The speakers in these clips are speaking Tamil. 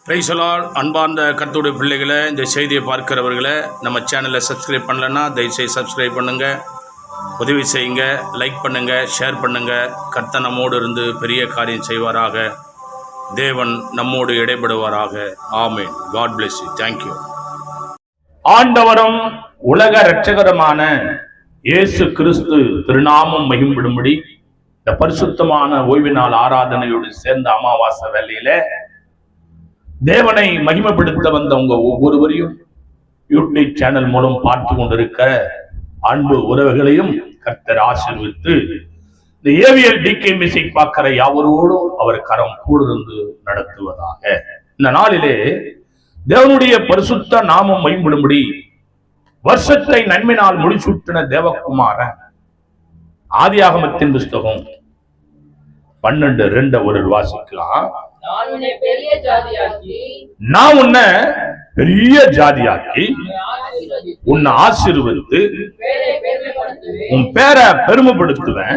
Praise the Lord. அன்பார்ந்த கர்த்தருடைய பிள்ளைகளை, இந்த செய்தியை பார்க்கிறவர்களை, நம்ம சேனலை சப்ஸ்கிரைப் பண்ணலன்னா தயவுசெய்து சப்ஸ்கிரைப் பண்ணுங்கள், உதவி செய்யுங்க, லைக் பண்ணுங்கள், ஷேர் பண்ணுங்கள். கர்த்தர் நம்மோடு இருந்து பெரிய காரியம் செய்வாராக. தேவன் நம்மோடு இடைபடுவாராக. Amen. God bless you. Thank you. ஆண்டவரும் உலக இரட்சகருமான இயேசு கிறிஸ்து திருநாமம் மகிம்படும்படி இந்த பரிசுத்தமான ஓய்வு நாள் ஆராதனையோடு சேர்ந்த அமாவாசை வேளையில தேவனை மகிமைப்படுத்த வந்த உங்க ஒவ்வொருவரையும் யூடியூப் சேனல் மூலம் பார்த்து கொண்டிருக்க அன்பு உறவுகளையும் கர்த்தர் ஆசீர்வதித்து இந்த ஏவிஎல் டிகே மியூசிக் பார்க்கிற யாவரோடும் அவர் கரம் கூர்ந்து நடத்துவதாக. இந்த நாளிலே தேவனுடைய பரிசுத்த நாமம் மகிமைப்படும்படி வருஷத்தை நன்மையினால் முடிசூட்டின தேவகுமாரன் ஆதியாகமத்தின் புஸ்தகம் 12:2 ஒரு வாசிக்கலாம். நான் உன்னை பெரிய ஜாதியாக்கி உன்னை ஆசீர்வதித்து உன் பேரை பெருமைப்படுத்துவேன்,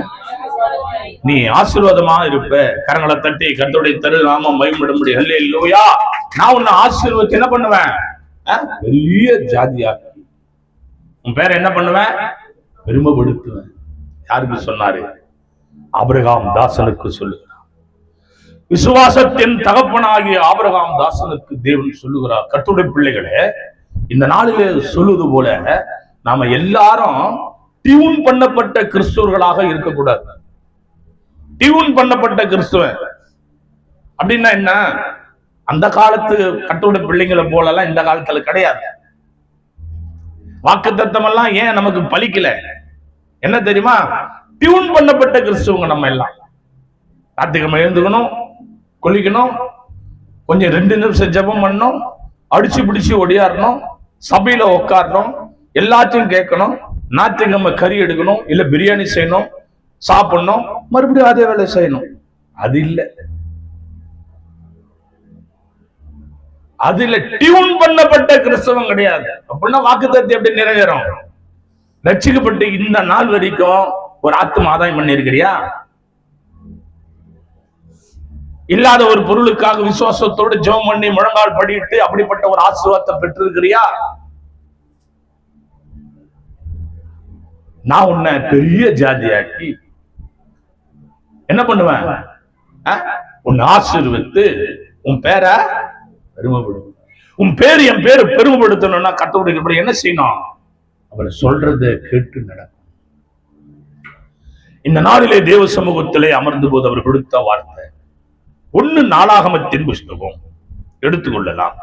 நீ ஆசீர்வாதமா இருப்ப. கரங்களை தட்டி கர்த்தருடைய திருநாமம் மகிமைப்படும்படி ஹல்லேலூயா. நான் உன்னை ஆசீர்வதித்து என்ன பண்ணுவேன்? பெரிய ஜாதியாக்கி உன் பேரை என்ன பண்ணுவேன்? பெருமைப்படுத்துவேன். யாருக்கு சொன்னாரு? ஆபிரகாம் தாசனுக்கு சொல்லுகிறார். விசுவாசத்தின் தகப்பனாகிய ஆபிரகாம் தாசனுக்கு தேவன் சொல்லுகிறார். கர்த்தருடைய பிள்ளைகளே, இந்த நாளிலே சொல்லுவது போல நாம எல்லாரும் டியூன் பண்ணப்பட்ட கிறிஸ்துவர்களாக இருக்கக்கூடாது. டியூன் பண்ணப்பட்ட கிறிஸ்துவன் அப்படின்னா என்ன? அந்த காலத்து கர்த்தருடைய பிள்ளைங்களை போலலாம் இந்த காலத்துல கிடையாது. வாக்குத்தத்தம் எல்லாம் ஏன் நமக்கு பலிக்கல? என்ன தெரியுமா? டியூன் பண்ணப்பட்ட கிறிஸ்துவங்க நம்ம எல்லாம். ஞாயிற்றுக்கிழமை எழுந்துக்கணும், குளிக்கணும், கொஞ்சம் 2 நிமிஷம் ஜெபம் பண்ணணும், அடிச்சு பிடிச்சு ஒடியாடணும், சபையில உட்காரணும், எல்லாத்தையும் கேட்கணும், ஞாயிற்றுக்கிழமை கறி எடுக்கணும், இல்ல பிரியாணி செய்யணும், சாப்பிடணும், மறுபடியும் அதே வேலை செய்யணும். அது இல்ல, அது இல்ல. டியூன் பண்ணப்பட்ட கிறிஸ்தவம் கிடையாது. அப்படின்னா வாக்குத்தத்தம் எப்படி நிறைவேறும்? ரட்சிக்கப்பட்டு இந்த நாள் வரைக்கும் ஒரு ஆத்தும ஆதாயம் பண்ணிருக்கிறியா? இல்லாத ஒரு பொருளுக்காக விசுவாசத்தோடு ஜெபம் பண்ணி முழங்கால் படிட்டு அப்படிப்பட்ட ஒரு ஆசீர்வாதத்தை பெற்றிருக்கிறியா? நான் உன்னை பெரிய ஜாதியாக்கி என்ன பண்ணுவேன்? உன்னை ஆசீர்வதித்து உன் பேரை பெருமைப்படுத்தும். உன் பேரு என் பேரு பெருமைப்படுத்தணும்னா கர்த்தருடைய என்ன செய்யணும்? அவர் சொல்றத கேட்டு நடக்கும். இந்த நாளிலே தேவ சமூகத்திலே அமர்ந்த போது அவர் கொடுத்த வார்த்தை 1 நாளாகமத்தின் புஸ்தகம் எடுத்துக்கொள்ளலாம்.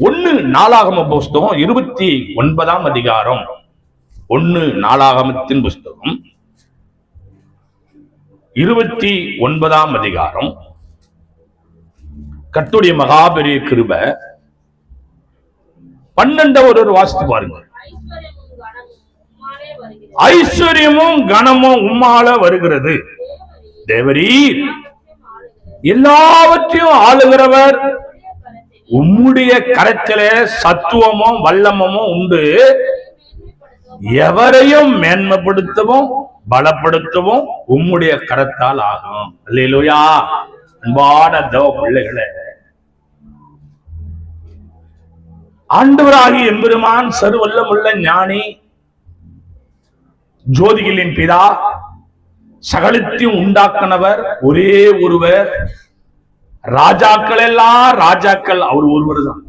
1 நாளாகம புஸ்தகம் 29ஆம் அதிகாரம். 1 நாளாகமத்தின் புஸ்தகம் 29ஆம் அதிகாரம். கர்த்தருடைய மகாபெரிய கிருபை 12 ஒரு வாசித்து பாருங்க. ஐஸ்வர்யமும் கனமும் உம்மால வருகிறது. தேவரீர் எல்லாவற்றையும் ஆளுகிறவர், உம்முடைய கரத்திலே சத்துவமும் வல்லமும் உண்டு. எவரையும் மேன்மைப்படுத்தவும் பலப்படுத்தவும் உம்முடைய கரத்தால் ஆகும். அல்லேலூயா. அன்பான தேவ பிள்ளைகளே, ஆண்டவராகிய எம்பெருமான் சர்வல்லமுள்ள ஞானி, ஜோதிகளின் பிதா, சகலத்தையும் உண்டாக்கினவர் ஒரே ஒருவர். ராஜாக்கள் எல்லாம் ராஜாக்கள் அவர் ஒருவர் தான்.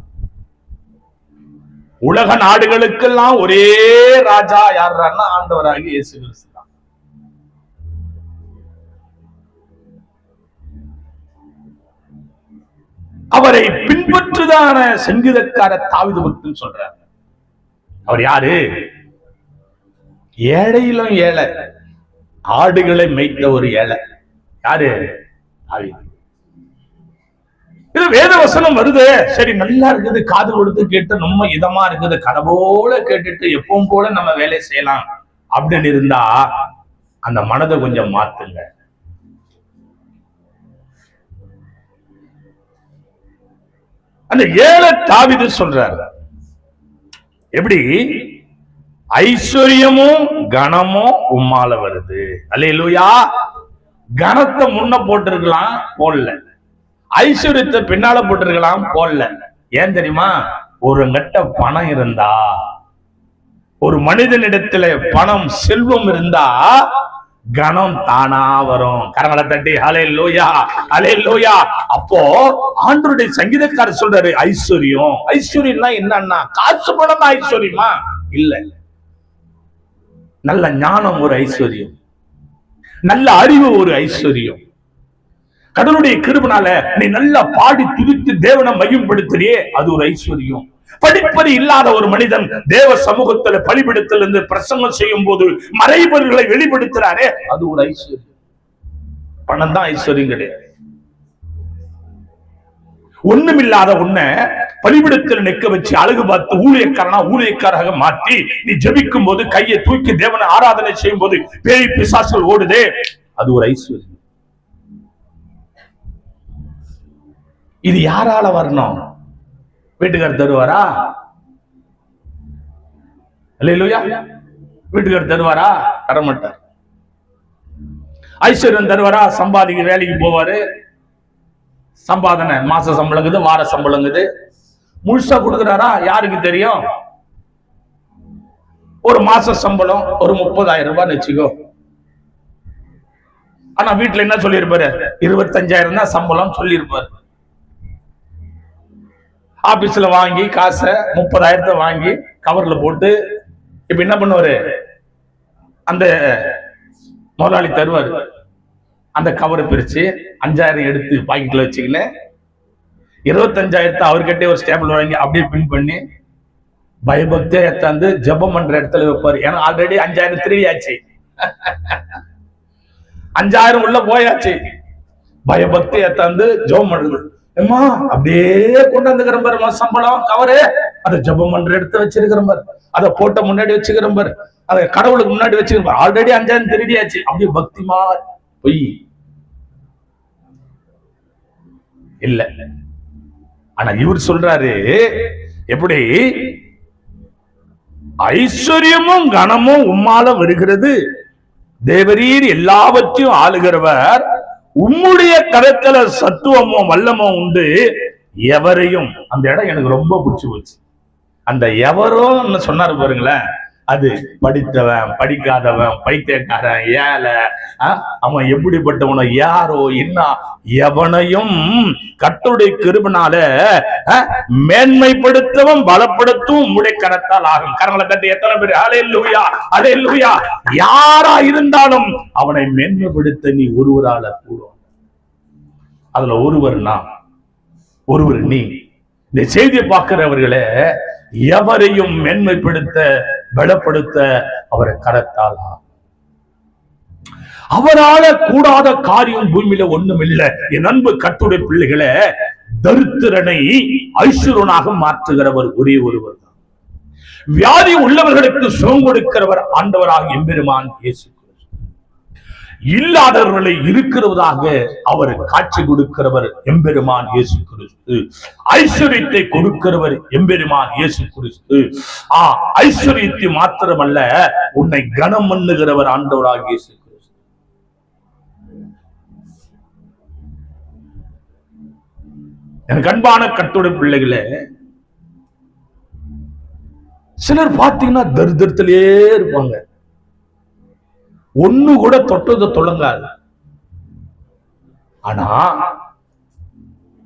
உலக நாடுகளுக்கெல்லாம் ஒரே ராஜா யாருன்னா ஆண்டவராகிய இயேசு கிறிஸ்து தான். அவரை பின்பற்றுதான சங்கீதக்கார தாவீது பக்தன் சொல்றார். அவர் யாரு? ஏழையிலும் ஏழை, ஆடுகளை மேய்த்த ஒரு ஏழை. யாரு? தாவீது. இது வேத வசனம் வருது. சரி, நல்லா இருக்குது, காது கொடுத்து கேட்டு ரொம்ப இதமா இருக்குது, கதை போல கேட்டுட்டு எப்பவும் போல நம்ம வேலை செய்யலாம் அப்படின்னு இருந்தா அந்த மனதை கொஞ்சம் மாத்துங்க. அந்த ஏழை தாவீது சொல்றாரு. எப்படி? ஐஸ்வர்யமும் கனமும் உம்மால வருது. அல்லேலூயா. கனத்தை முன்ன போட்டிருக்கலாம், போடல. ஐஸ்வர்யத்தை பின்னால போட்டிருக்கலாம், போடல. ஏன் தெரியுமா? ஒரு கட்ட பணம் இருந்தா, ஒரு மனிதனிடத்துல பணம் செல்வம் இருந்தா கணம் தானா வரும். கரங்களை தட்டி ஹல்லேலூயா, ஹல்லேலூயா. அப்போ ஆண்டவருடைய சங்கீதக்காரர் சொல்றாரு, ஐஸ்வர்யம். ஐஸ்வர்யம்னா என்னன்னா காசு பணம் தான் ஐஸ்வர்யமா? இல்ல. நல்ல ஞானம் ஒரு ஐஸ்வர்யம், நல்ல அறிவு ஒரு ஐஸ்வர்யம். கடவுளுடைய கிருபையால நீ நல்லா பாடி துதித்து தேவனை மகிமைப்படுத்துறியே, அது ஒரு ஐஸ்வர்யம். படிப்பறி இல்லாத ஒரு மனிதன் தேவ சமூகத்துல பலிபீடத்தில் இருந்து பிரசங்கம் செய்யும் போது மறைபொருள்களை வெளிப்படுத்துறாரே, அது ஒரு ஐஸ்வர்யம். பணம் தான் ஐஸ்வர்யம் கிடையாது. ஒண்ணுமில்லாத உன்னை பலிபீடத்தில் நிற்க வச்சு அழகு பார்த்து ஊழியக்காராக மாற்றி நீ ஜெபிக்கும் போது கையை தூக்கி தேவனை ஆராதனை செய்யும் போது பேய் பிசாசுகள் ஓடுதே, அது ஒரு ஐஸ்வர்யம். இது யாரால வரணும்? வீட்டுக்காரர் தருவாரா? அல்லேலூயா. வீட்டுக்காரர் தருவாரா? தரமாட்டார். ஐஸ்வர்யம் தருவாரா? சம்பாதிக்க வேலைக்கு போவாரு, சம்பாதனை மாச சம்பளங்குது, வார சம்பளங்குது, முழுசா கொடுக்கிறாரா? யாருக்கு தெரியும்? ஒரு மாச சம்பளம் ஒரு 30,000 ரூபாய் வச்சுக்கோ. ஆனா வீட்டுல என்ன சொல்லியிருப்பாரு? 25,000 தான் சம்பளம் சொல்லியிருப்பாரு. ஆபீஸ்ல வாங்கி காசை 30,000 வாங்கி கவர்ல போட்டு இப்ப என்ன பண்ணுவாரு? அந்த முதலாளி தருவாரு, அந்த கவரை பிரிச்சு 5,000 எடுத்து பாக்கெட்ல வச்சுக்கின்னு 25,000 அவர்கிட்ட ஒரு ஸ்டேபிள் வாங்கி அப்படியே பின் பண்ணி பயபக்தியா எடுத்தாந்து ஜபம் பண்ற இடத்துல வைப்பாரு. ஏன்னா ஆல்ரெடி 5,000 திருடியாச்சு, 5,000 உள்ள போயாச்சு. பயபக்தி எடுத்தாந்து ஜபம் பண்றது. ஏமா அப்படியே கொண்டாந்துக்கிற பாரு சம்பளம் கவரு, அதை ஜபம் பண்ற இடத்த வச்சிருக்கிற பாரு, அதை போட்ட முன்னாடி வச்சுக்கிற பாரு, அதை கடவுளுக்கு முன்னாடி வச்சுக்கிற பாரு. ஆல்ரெடி 5,000 திருடியாச்சு. அப்படியே பக்திமா பொய் இல்ல. ஆனா இவர் சொல்றாரு, எப்படி? ஐஸ்வர்யமும் கனமும் உம்மால வருகிறது, தேவரீர் எல்லாவற்றையும் ஆளுகிறவர், உம்முடைய கரத்துல சத்துவமும் வல்லமும் உண்டு, எவரையும். அந்த இடம் எனக்கு ரொம்ப பிடிச்சு போச்சு. அந்த எவரும் சொன்னாரு பாருங்களேன், அது படித்தவன் படிக்காதவன் பைத்தியக்காரன் ஏழை அவன் எப்படிப்பட்டவனோ யாரோ என்ன எவனையும் கர்த்தருடைய கிருபையினால மேன்மைப்படுத்தவும் பலப்படுத்தவும் உம்முடைய கரத்தால் ஆகும். கரங்களை தட்டி எத்தனை பேர் ஹல்லேலூயா, ஹல்லேலூயா. யாரா இருந்தாலும் அவனை மேன்மைப்படுத்த நீ ஒருவரால கூடும். அதுல ஒருவர் நான், ஒருவர் நீ. இந்த செய்தியை பார்க்கிறவர்களே, எவரையும் மேன்மைப்படுத்த பலப்படுத்த அவரை கரத்தால் அவரால கூடாத காரியம் பூமியில ஒண்ணும் இல்லை. என் அன்பு கர்த்தருடைய பிள்ளைகளை, தரித்திரனை ஐஸ்வரனாக மாற்றுகிறவர் ஒரே ஒருவர் தான். வியாதி உள்ளவர்களுக்கு சுகம் கொடுக்கிறவர் ஆண்டவராக எம்பெருமான் இயேசு. இல்லாதவர்களை இருக்கிறவதாக அவர் காட்சி கொடுக்கிறவர் எம்பெருமான் இயேசு கிறிஸ்து. ஐஸ்வர்யத்தை கொடுக்கிறவர் எம்பெருமான் இயேசு கிறிஸ்து. ஐஸ்வர்யத்தை மாத்திரமல்ல, உன்னை கனம் பண்ணுகிறவர் ஆண்டவராக இயேசு கிறிஸ்து. எனக்கு அன்பான கர்த்தருடைய பிள்ளைகளே, சிலர் பாத்தீங்கன்னா தரித்திரத்திலே இருப்பாங்க, ஒண்ணு கூட தொட்டது தொடங்காது. ஆனா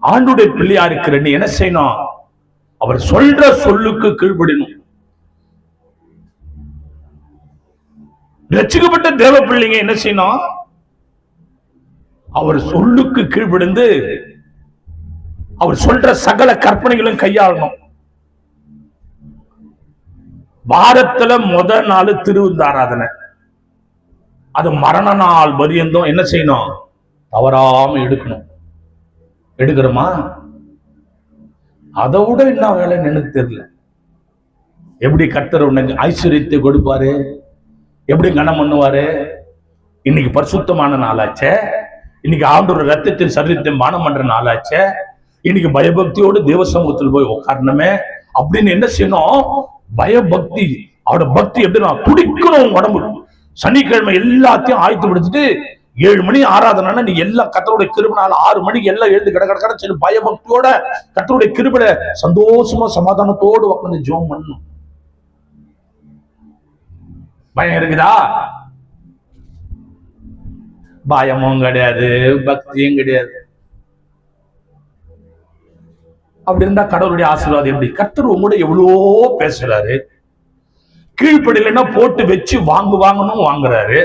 ஆண்டுடைய பிள்ளையா இருக்கிற நீ என்ன செய்யணும்? அவர் சொல்ற சொல்லுக்கு கீழ்ப்படியணும். ரட்சிக்கப்பட்ட தேவ பிள்ளைங்க என்ன செய்யணும்? அவர் சொல்லுக்கு கீழ்ப்படிந்து அவர் சொல்ற சகல கற்பனைகளும் கையாளணும். வாரத்துல முதல் நாள் திருவிருந்தாராதனை, அது மரண நாள் பரியந்தம் என்ன செய்யணும்? தவறாம எடுக்கணும். எடுக்கிறோமா? அதை விட என்ன வேலைன்னு எனக்கு தெரியல. எப்படி கர்த்தர் உனக்கு ஐஸ்வர்யத்தை கொடுப்பாரு, எப்படி கனம் பண்ணுவாரு. இன்னைக்கு பரிசுத்தமான நாளாச்சே, இன்னைக்கு ஆண்டவர் ரத்தத்தின் சரீரத்தை பானம் பண்ற நாளாச்சே, இன்னைக்கு பயபக்தியோடு தேவ சமூகத்தில் போய் உட்காரணுமே அப்படின்னு என்ன செய்யணும்? பயபக்தி, அவரோட பக்தி எப்படி நான் துடிக்கணும் உடம்பு. சனிக்கிழமை எல்லாத்தையும் ஆயத்தப்படுத்திட்டு 7 மணி ஆராதனை, நீ எல்லாம் கர்த்தருடைய கிருபையால 6 மணிக்கு எல்லாம் எழுந்து கடை சரி பயபக்தியோட கர்த்தருடைய கிருபையில சந்தோஷமா சமாதானத்தோடு உட்கார்ந்து ஜெபம் பண்ணணும். பயம் இருக்குதா? பயமும் கிடையாது, பக்தியும் கிடையாது. அப்படி இருந்தா கடவுளுடைய ஆசீர்வாதம் எப்படி? கர்த்தர் உங்களோட எவ்வளவோ பேசுறாரு, கீழ்ப்படியிலன்னா போட்டு வச்சு வாங்கணும் வாங்குறாரு,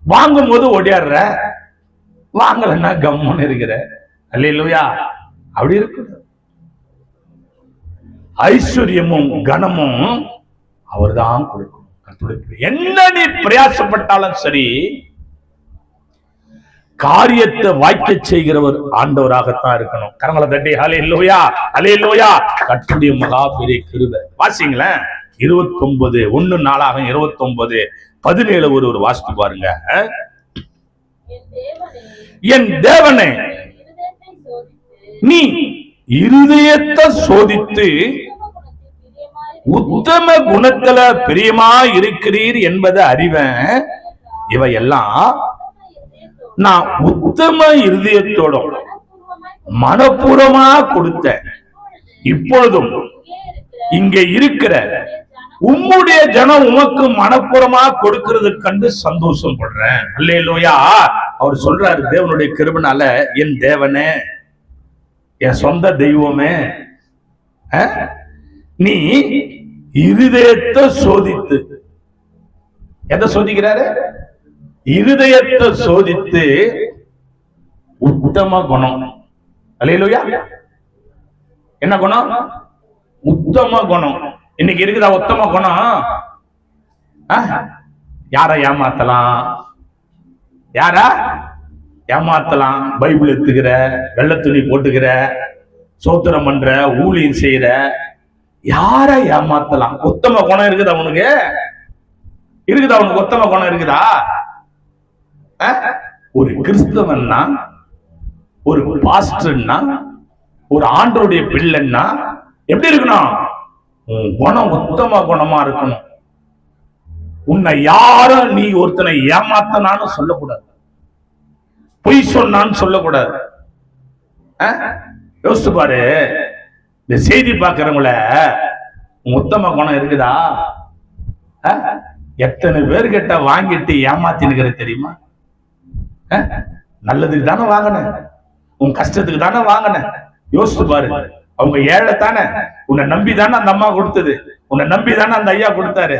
வாங்கும் போது ஓடியாடுற, வாங்கலன்னா கம்முன்னு இருக்கிற. அல்லேலூயா. அப்படி இருக்கு. ஐஸ்வர்யமும் கனமும் அவர் தான் கொடுக்கும். என்ன நீ பிரயாசப்பட்டாலும் சரி, காரியத்தை வாய்க்க செய்கிறவர் ஆண்டவராகத்தான் இருக்கணும். கரங்களை தட்டி ஹல்லேலூயா ஹல்லேலூயா. கர்த்தருடைய மகா பெரிய கிருபை. வாசிங்களேன் 29 1 4 29 17 ஒரு வாசித்து பாருங்க. என் தேவனே, நீ இருதயத்தை சோதித்து உத்தம குணத்துல பிரியமா இருக்கிறீர் என்பதை அறிவேன். இவையெல்லாம் நான் உத்தம இருதயத்தோட மனப்பூர்வமா கொடுத்தேன். இப்பொழுதும் இங்க இருக்கிற உம்முடைய ஜனம் உமக்கு மனப்பூர்வமா கொடுக்கிறது கண்டு சந்தோஷம் படுறேன். அல்லேலூயா. அவர் சொல்றாரு, தேவனுடைய கிருபைனால, என் தேவனே, என் சொந்த தெய்வமே, நீ இருதயத்தை சோதித்து, எதை சோதிக்கிறாரு? இருதயத்தை சோதித்து உத்தம குணம். அல்லேலூயா. என்ன குணம்? உத்தம குணம். இன்னைக்கு இருக்குதா உத்தம குணம்? யார ஏமாத்தலாம், யாரா ஏமாத்தலாம்? பைபிள் எடுத்துக்கிற, வெள்ளை துணி போட்டுக்கிற, சோத்திரம் பண்ற, ஊழியம் செய்யற, யார ஏமாத்தலாம்? உத்தம குணம் இருக்குதா அவனுக்கு? இருக்குதா அவனுக்கு உத்தம குணம் இருக்குதா? ஒரு கிறிஸ்தவன்னா, ஒரு பாஸ்டர்னா, ஒரு ஆண்டவருடைய பிள்ளைன்னா எப்படி இருக்கணும்? குணம் உத்தம குணமா இருக்கணும். உன்னை யாரும் நீ ஒருத்தனை ஏமாத்தனான்னு சொல்லக்கூடாது, பொய் சொன்னான்னு சொல்லக்கூடாது. யோசிச்சு பாரு, இந்த செய்தி பார்க்கிறவங்கள உத்தம குணம் இருக்குதா? எத்தனை பேர்கிட்ட வாங்கிட்டு ஏமாத்தினுக்கிற தெரியுமா? நல்லதுக்கு தானே வாங்கின, உன் கஷ்டத்துக்கு தானே வாங்கின. யோசிச்சு பாரு, அவங்க ஏழை தானே, உன்னை நம்பி தானே அந்த அம்மா கொடுத்தது, உன்னை நம்பி தானே அந்த ஐயா கொடுத்தாரு.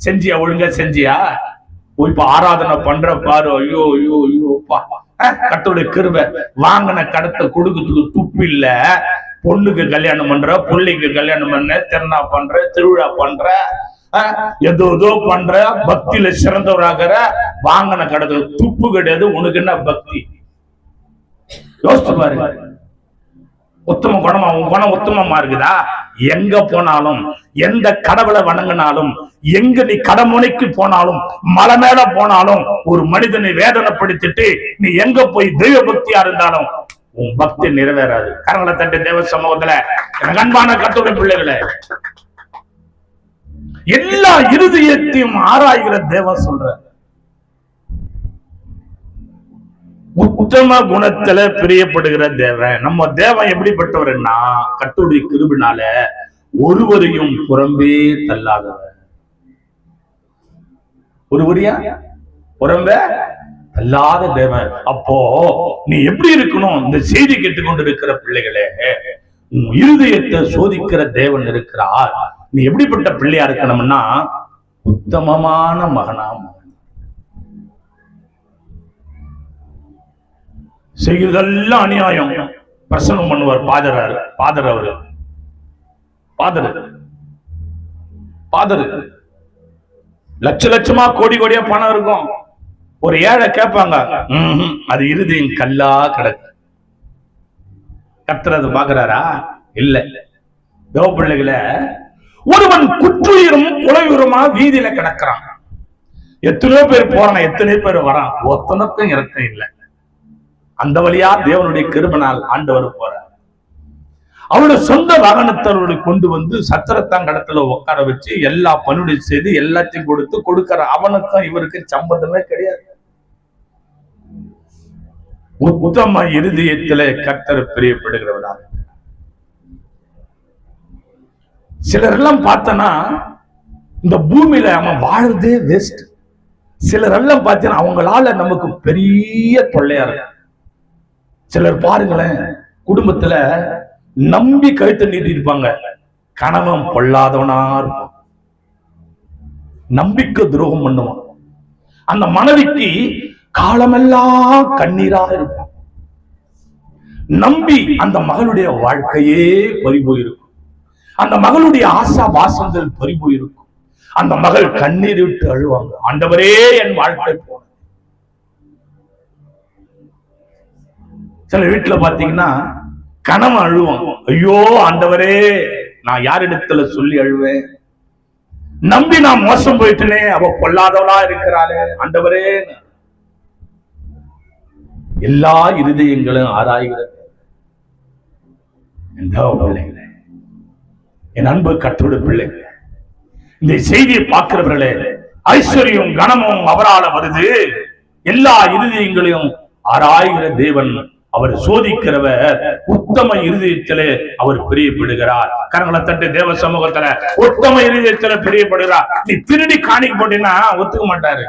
செஞ்சியா? ஒழுங்கா செஞ்சியா? இப்ப ஆராதனை பண்ற பாரு, ஐயோ ஐயோ ஐயோப்பா. கர்த்தருடைய கிருபை. வாங்கின கடத்தை கொடுக்கறதுக்கு துப்பு இல்ல. பொண்ணுக்கு கல்யாணம் பண்ற, பிள்ளைக்கு கல்யாணம் பண்ண, திருநா பண்ற, திருவிழா பண்ற, ஏதோ பண்ற, பக்தியில சிறந்தவராகிற, வாங்கின கடத்துல துப்பு கிடையாது. உனக்கு என்ன பக்தி? யோசிச்சு பாரு. உத்தம குணமா? உன் குணம் உத்தமமா இருக்குதா? எங்க போனாலும், எந்த கடவுளை வணங்கினாலும், எங்க நீ கடமுனைக்கு போனாலும், மலை மேல போனாலும், ஒரு மனிதனை வேதனைப்படுத்திட்டு நீ எங்க போய் தெய்வ பக்தியா இருந்தாலும் உன் பக்தி நிறைவேறாது. கரங்களை தட்டு தேவ சமூகத்துல எனக்கு அன்பான கர்த்தருடைய பிள்ளைகளே, எல்லா இருதயத்தையும் ஆராய்கிற தேவன் சொல்ற, உத்தம குணத்துல பிரியப்படுகிற தேவன். நம்ம தேவன் எப்படிப்பட்டவர்னா, கர்த்தருடைய கிருபையினால ஒருவரையும் புறம்பே தள்ளாதவர். ஒருவரையா புறம்பே தள்ளாத தேவன். அப்போ நீ எப்படி இருக்கணும்? இந்த செய்தி கேட்டுக்கொண்டிருக்கிற பிள்ளைகளே, இருதயத்தை சோதிக்கிற தேவன் இருக்கிறார். நீ எப்படிப்பட்ட பிள்ளையா இருக்கணும்னா, உத்தமமான மகனா. செய்கிறதெல்லாம் அநியாயம். பிரசங்கம் பண்ணுவார் பாதர் அவரு. லட்ச லட்சமா கோடி கோடியா பணம் இருக்கும். ஒரு ஏழை கேட்பாங்க, அது இருதயம் கல்லா கிடக்கு. கர்த்தர் அது பாக்குறாரா? இல்ல. தேவ பிள்ளைகளை, ஒருவன் குற்றுயிரும் குலையுரமா வீதியில கிடக்கிறான். எத்தனையோ பேர் போறான், எத்தனையோ பேர் வரான், ஒத்தனுக்கும் இறக்கம் இல்லை. அந்த வழியா தேவனுடைய கிருபையால் ஆண்டவர் போறார். அவருடைய சொந்த வாகனத்தை கொண்டு வந்து சத்திரத்தாங்கடத்துல உட்கார வச்சு எல்லா பணியுடைய செய்து எல்லாத்தையும் கொடுக்கிற அவனுக்கும் இவருக்கு சம்பந்தமே கிடையாது. உத்தம இருதயத்திலே கர்த்தர் பிரியப்படுகிறவராக. சிலர் எல்லாம் பார்த்தனா இந்த பூமியில அவன் வாழ்றதே வேஸ்ட். சிலர் எல்லாம் பார்த்தீங்கன்னா அவங்களால நமக்கு பெரிய தொல்லையா இருக்கு. சிலர் பாருங்களேன், குடும்பத்துல நம்பி கழுத்தை நீட்டி இருப்பாங்க, கணவன் பொல்லாதவனா இருப்பான், நம்பிக்கை துரோகம் பண்ணுவான். அந்த மனைவிக்கு காலமெல்லாம் கண்ணீராக இருப்பான். நம்பி அந்த மகளுடைய வாழ்க்கையே பறிபோயிருக்கும். அந்த மகளுடைய ஆசா வாசங்கள் பறிபோயிருக்கும். அந்த மகள் கண்ணீர் விட்டு அழுவாங்க, ஆண்டவரே என் வாழ்க்கை போன. சில வீட்டுல பாத்தீங்கன்னா கணவன் அழுவான், ஐயோ ஆண்டவரே நான் யாரிடத்துல சொல்லி அழுவேன், நம்பி நான் மோசம் போயிட்டனே, அவ பொல்லாதவளா இருக்கிறாளே ஆண்டவரே. எல்லா இருதயங்களும் ஆராய்கிறது. பிள்ளைகளே, என் அன்பு கர்த்தருடைய பிள்ளைகளே, இந்த செய்தியை பார்க்கிறவர்களே, ஐஸ்வர்யம் கனமும் அவரால் வருது. எல்லா இருதயங்களையும் ஆராய்கிற தேவன், அவர் சோதிக்கிறவர், உத்தம இருதயத்திலே அவர் பிரியப்படுகிறார். கரங்களை தட்டு தேவ சமூகத்துல உத்தம இருதயத்திலே பிரியப்படுகிறார். நீ திருடி காணிக்க போட்டீங்கன்னா ஒத்துக்க மாட்டாரு.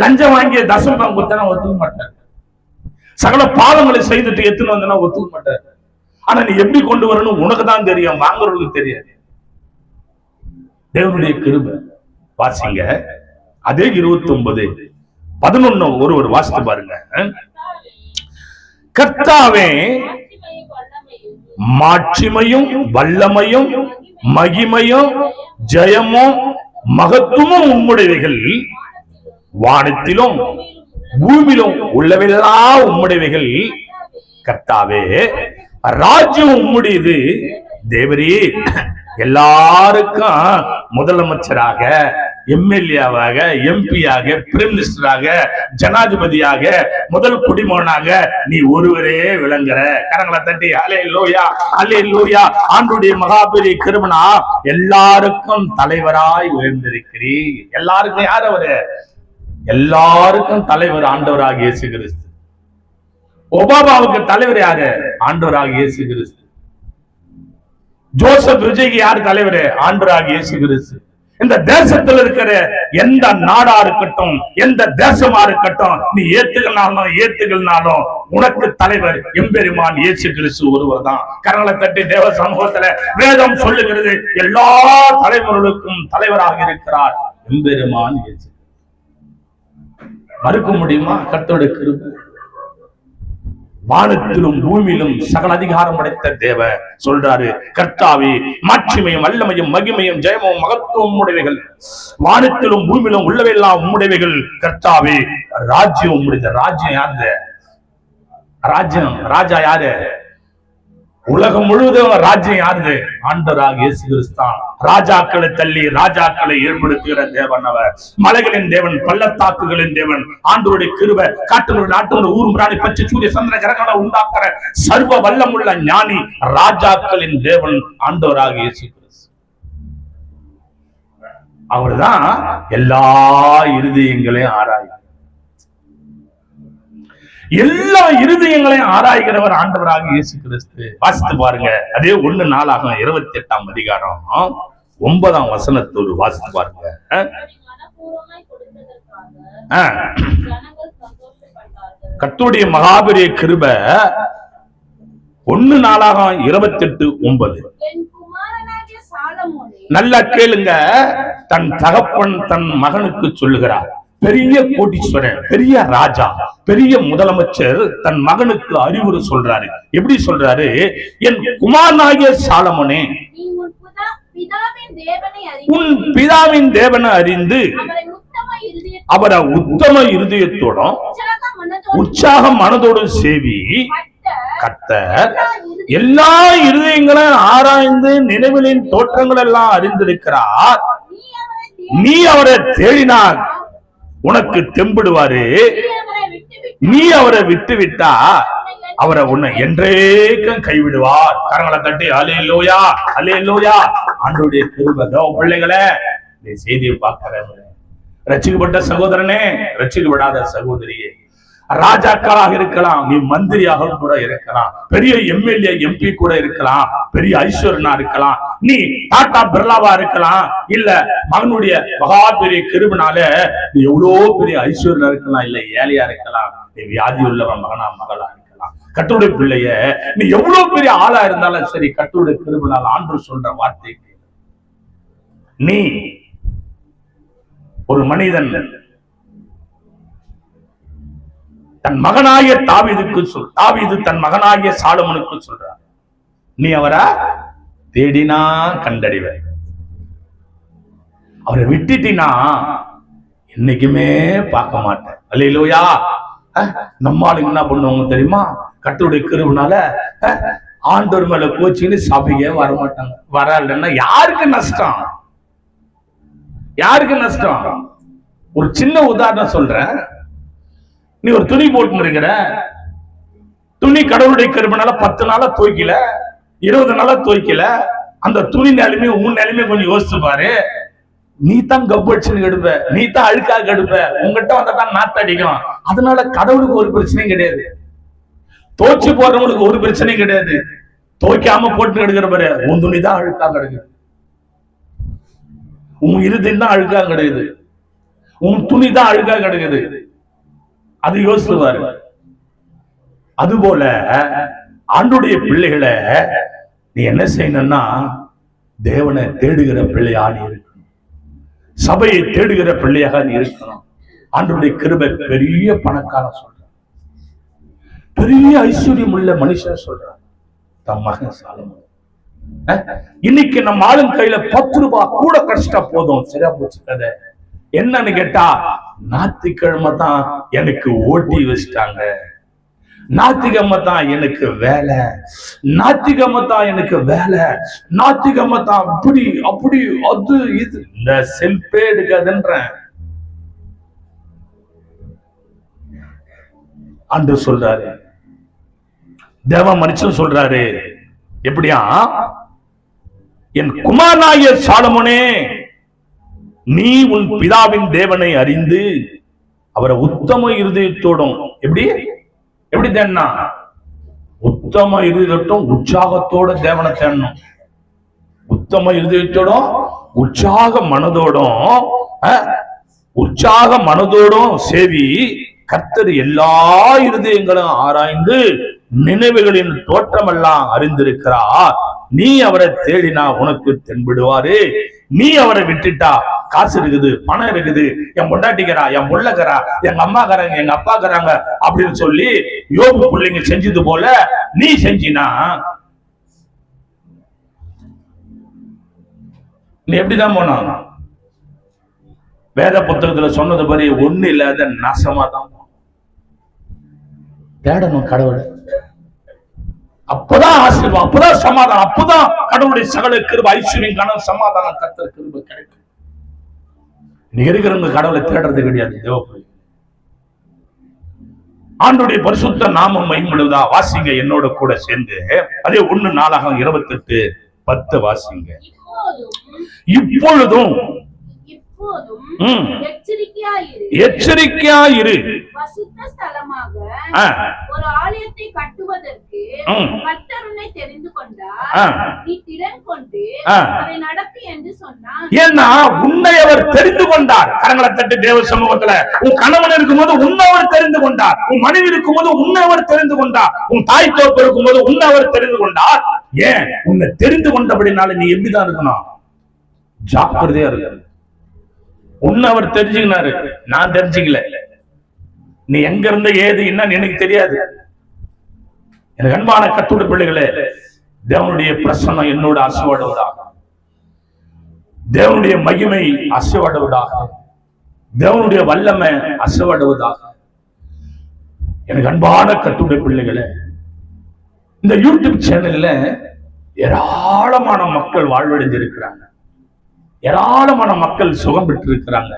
லஞ்சம் வாங்கிய தசமம் கொடுத்தனா ஒத்துக்க மாட்டாரு. சகல பாவங்களை செய்துட்டு எத்தனை வந்தனா ஒத்துக்க மாட்டாரு. ஆனா நீ எப்படி கொண்டு வரணும் உனக்கு தான் தெரியும், வாங்குறவங்களுக்கு தெரியாது. தேவனுடைய கிருபை. வாசிங்க அதே 29:11 ஒருவர் வாசித்து பாருங்க. கர்த்தாவே மாட்சிமையும் வல்லமையும் மகிமையும் ஜெயமும் மகத்துவமும் உம்முடையவைகள், வானத்திலும் பூமியிலும் உள்ளவெல்லாம் உம்முடையவைகள். கர்த்தாவே ராஜ்யம் உம்முடையது. தேவரே எல்லாருக்கும் முதலமைச்சராக, எம்எல்ஏவாக, எம்பியாக, பிரைம் மினிஸ்டராக, ஜனாதிபதியாக, முதல் குடிமகனாக நீ ஒருவரே விளங்குற. கரங்களை தட்டி அல்லேலூயா அல்லேலூயா. ஆண்டுடைய மகாபெரிய கிருபைனா எல்லாருக்கும் தலைவராய் உயர்ந்திருக்கிறீர். எல்லாருக்கும் யார் அவரு? எல்லாருக்கும் தலைவர் ஆண்டவராக இயேசு கிறிஸ்து. ஒபாமாவுக்கு தலைவர் யாரு? ஆண்டவராக இயேசு கிறிஸ்து. ஜோசப் விஜய்க்கு யார் தலைவர்? ஆண்டவராக இயேசு கிறிஸ்து. இந்த தேசத்தில் இருக்கிற எந்த நாடா இருக்கட்டும், எந்த தேசமா இருக்கட்டும், நீ ஏத்துக்கனாலும் உனக்கு தலைவர் எம்பெருமான் இயேசு கிறிஸ்து ஒருவர் தான். கரங்களை தட்டி தேவ சமூகத்துல வேதம் சொல்லுகிறது, எல்லா தலைவர்களுக்கும் தலைவராக இருக்கிறார் எம்பெருமான் இயேசு. மறுக்க முடியுமா? கர்த்தருடைய கிருபை. வானத்திலும் பூமியிலும் சகல அதிகாரம் படைத்த தேவ சொல்றாரு, கர்த்தாவே மாட்சிமையும் வல்லமையும் மகிமையும் ஜெயமும் மகத்துவம் உம்முடையவைகள், வானத்திலும் பூமியிலும் உள்ளவையெல்லாம் உம்முடையவைகள். கர்த்தாவே ராஜ்யம் உம்முடையது. ராஜ்யம் யாரு? ராஜ்யம் ராஜா யாரு? உலகம் முழுவதும் ராஜ்யம் யாரு? ஆண்டவராக இயேசு கிறிஸ்தான். ராஜாக்களை தள்ளி ராஜாக்களை ஏற்படுத்துகிற தேவன் அவர். மலைகளின் தேவன், பள்ளத்தாக்குகளின் தேவன். ஆண்டவருடைய கிருபை. காட்டுடைய நாட்டு ஊரும் பிராணி பச்சை சூரிய சந்திர கிரகணம் உண்டாக்குற சர்வ வல்லமுள்ள ஞானி, ராஜாக்களின் தேவன் ஆண்டவராக இயேசு கிறிஸ்து. அவர்தான் எல்லா இருதயங்களையும் ஆராய், எல்லா இருதயங்களையும் ஆராய்கிறவர் ஆண்டவராக இயேசு கிறிஸ்து. வாசித்து பாருங்க. அதே 1 நாளாகமம் 28ஆம் அதிகாரம் 9ஆம் வசனத்தோடு வாசித்து பாருங்க. கர்த்தருடைய மகாபெரிய கிருபை. 1 நாளாகமம் 28:9. நல்லா கேளுங்க. தன் தகப்பன் தன் மகனுக்கு சொல்லுகிறார். பெரிய கோடீஸ்வரன், பெரிய ராஜா, பெரிய முதலமைச்சர் தன் மகனுக்கு அறிவுரை சொல்றாரு. எப்படி சொல்றாரு? என் குமாரனாகிய சாலமோனே, உன் பிதாவின் தேவனை அறிந்து அவரை உத்தம இருதயத்தோடும் உற்சாக மனதோடும் சேவி. கர்த்தர் எல்லா இருதயங்களையும் ஆராய்ந்து நினைவுகளின் தோற்றங்கள் எல்லாம் அறிந்திருக்கிறார். நீ அவரை தேடினார், உனக்கு தெம்பிடுவாரு. நீ அவரை விட்டு விட்டா அவரை உன்னை என்றேக்கும் கைவிடுவார். கரங்களை தட்டி அல்லேலூயா அல்லேலூயா. ஆண்டவருடைய கிருபை. பிள்ளைகளே, இந்த செய்தியை பார்க்கிறேன். ரட்சிக்கப்பட்ட சகோதரனே, ரட்சிக்கப்படாத சகோதரியே, ராஜாக்களாக இருக்கலாம், நீ மந்திரியாக கூட இருக்கலாம், பெரிய எம்எல்ஏ எம்பி கூட இருக்கலாம், பெரிய ஐஸ்வர்யனா இருக்கலாம், நீ டாடா பிர்லாவா இருக்கலாம், இல்ல மகனுடைய மகா பெரிய கிருபனால நீ எவ்வளவு பெரிய ஐஸ்வர்யா இருக்கலாம், இல்ல ஏழையா இருக்கலாம், நீ வியாதி உள்ளவன் மகனா மகளா இருக்கலாம். கர்த்தருடைய பிள்ளைய நீ எவ்வளவு பெரிய ஆளா இருந்தாலும் சரி, கர்த்தருடைய கிருபனால் ஆண்டவர் சொல்ற வார்த்தை, நீ ஒரு மனிதன் தன் மகனாகிய தாவீதுக்கு தாவீது தன் மகனாகிய சாலமோனுக்கு சொல்றார், நீ அவரை தேடினா கண்டறிவ, அவரை விட்டுட்டினா என்னைக்குமே பார்க்க மாட்டேன். அல்லேலூயா. நம்ம ஆளுங்க என்ன பண்ணுவாங்க தெரியுமா? கர்த்தருடைய கிருபைனால ஆண்டவர் மேல கோச்சின்னு சபையே வரமாட்டாங்க. வரலன்னா யாருக்கு நஷ்டம்? யாருக்கு நஷ்டம்? ஒரு சின்ன உதாரணம் சொல்றேன். நீ ஒரு துணி போட்டு இருக்கிற, துணி கடவுளுடைய கிருபைனால 10 நாளா துவைக்கல, 20 நாளா துவைக்கல, அந்த துணி நிலைமை உன் நிலைமை கொஞ்சம் யோசிச்சு பாரு. நீ தான் கப்படிச்சுன்னு கெடுப்ப, நீ தான் அழுக்கா கெடுப்ப, உங்ககிட்ட வந்தா நாத்த அடிக்கும். அதனால கடவுளுக்கு ஒரு பிரச்சனையும் கிடையாது, தோச்சு போடுறவங்களுக்கு ஒரு பிரச்சனையும் கிடையாது. துவைக்காம போட்டு எடுக்கிற பாரு, உன் துணி தான் அழுக்கா கிடக்குது, உன் இருதயம் தான் அழுக்கா கிடக்குது, உன் துணி தான் அழுக்கா கிடக்குது. அது யோசிச்சுவாரு. அதுபோல ஆண்டுடைய பிள்ளைகளை நீ என்ன செய்யணும்னா, தேவனை தேடுகிற பிள்ளையா நீ இருக்கணும், சபையை தேடுகிற பிள்ளையாக நீ இருக்கணும். ஆண்டுடைய கிருபை பெரிய பணக்காரன் சொல்றான், பெரிய ஐஸ்வர்யம் உள்ள மனுஷன் சொல்றான், தம் மகன் சாலமோன். இன்னைக்கு நம்ம ஆளும் கையில 10 ரூபாய் கூட கஷ்டா போதும், சரியா போச்சு கதை. என்னன்னு கேட்டா, ஞாயிற்றுக்கிழமை தான் எனக்கு ஓட்டி வச்சுட்டாங்க, ஞாயிற்றுக்கிழமை தான் எனக்கு வேலை, ஞாயிற்றுக்கிழமை தான் எனக்கு வேலை, ஞாயிற்றுக்கிழமை தான் அப்படி அப்படி அது இது. இந்த செல்பே எடுக்காதுன்ற அன்று சொல்றாரு, தேவ மனுஷன் சொல்றாரு. எப்படியா? என் குமாரனாகிய சாலமோனே, நீ உன் பிதாவின் தேவனை அறிந்து அவரை உத்தம இருதயத்தோடும், எப்படி எப்படி தேடனா? உத்தம இருதயத்தோடும் உற்சாகத்தோட தேவனை தேடணும். உத்தம இருதயத்தோடும் உற்சாக மனதோடும் சேவி. கர்த்தர் எல்லா இருதயங்களும் ஆராய்ந்து நினைவுகளின் தோற்றமெல்லாம் அறிந்திருக்கிறார். நீ அவரை தேடினா உனக்கு தென்படுவாரு. நீ அவரை விட்டுட்டா, காசு இருக்குது, பணம் இருக்குது, என் பொண்டாட்டிக்கிறா, என் முள்ளக்கிறா, எங்க அம்மாக்காரங்க, எங்க அப்பாக்காரங்க அப்படின்னு சொல்லி யோபு பிள்ளைங்க செஞ்சது போல நீ செஞ்சினா நீ எப்படிதான் போன? வேத புத்தகத்துல சொன்னது படி ஒண்ணு இல்லாத நாசமா தான் தேடணும் கடவுளை. அப்பதான் ஆசீர்வாதம், அப்பதான் சமாதானம், அப்பதான் கடவுளுடைய சகல கிருபை, ஐஸ்வர்யம், கனவு, சமாதானம், கர்த்தர் கிருபை கிடைக்கும். நீங்க இருக்கிறவங்க கடவுளை தேடுறது கிடையாது. தேவப்பிள்ளை, ஆண்டுடைய பரிசுத்த நாமம் மகிமைப்படுவதா? வாசிங்க என்னோட கூட சேர்ந்து. அதே 1:28 வாசிங்க. இப்பொழுதும் எச்சரிக்கையாயிரு. பரிசுத்த ஸ்தலமாக ஒரு ஆலயத்தை கட்டுவதற்கு கர்த்தர் உன்னை தெரிந்து கொண்டார். நீ திடன் கொண்டு அதை நடத்து என்று சொன்னார். ஏன்னா உன்னை அவர் தெரிந்து கொண்டார். கரங்களை தட்டி தேவ சமூகத்துல, உன் கணவன் இருக்கும்போது உன்னை அவர் தெரிந்து கொண்டார், உன் மனைவி இருக்கும்போது உன்னை அவர் தெரிந்து கொண்டார், உன் தாய் தோப்பு இருக்கும்போது உன்னை அவர் தெரிந்து கொண்டார். ஏன்? உன்னை தெரிந்து கொண்டபடினால நீ எப்படிதான் இருக்கணும்? ஜாக்கிரதையா இருக்கு. உன்னை அவர் தெரிஞ்சுக்கினாரு, நான் தெரிஞ்சுக்கல. நீ எங்க இருந்த ஏது என்னன்னு எனக்கு தெரியாது. எனக்கு அன்பான கர்த்தருடைய பிள்ளைகளே, தேவனுடைய பிரசன்னம் என்னோட அசைவாடுவதாக, தேவனுடைய மகிமை அசைவாடுவதாக, தேவனுடைய வல்லமை அசைவாடுவதாக. எனக்கு அன்பான கர்த்தருடைய பிள்ளைகளே, இந்த யூடியூப் சேனல்ல ஏராளமான மக்கள் வாழ்வடைஞ்சிருக்கிறாங்க, ஏராளமான மக்கள் சுகம் பெற்று இருக்கிறாங்க.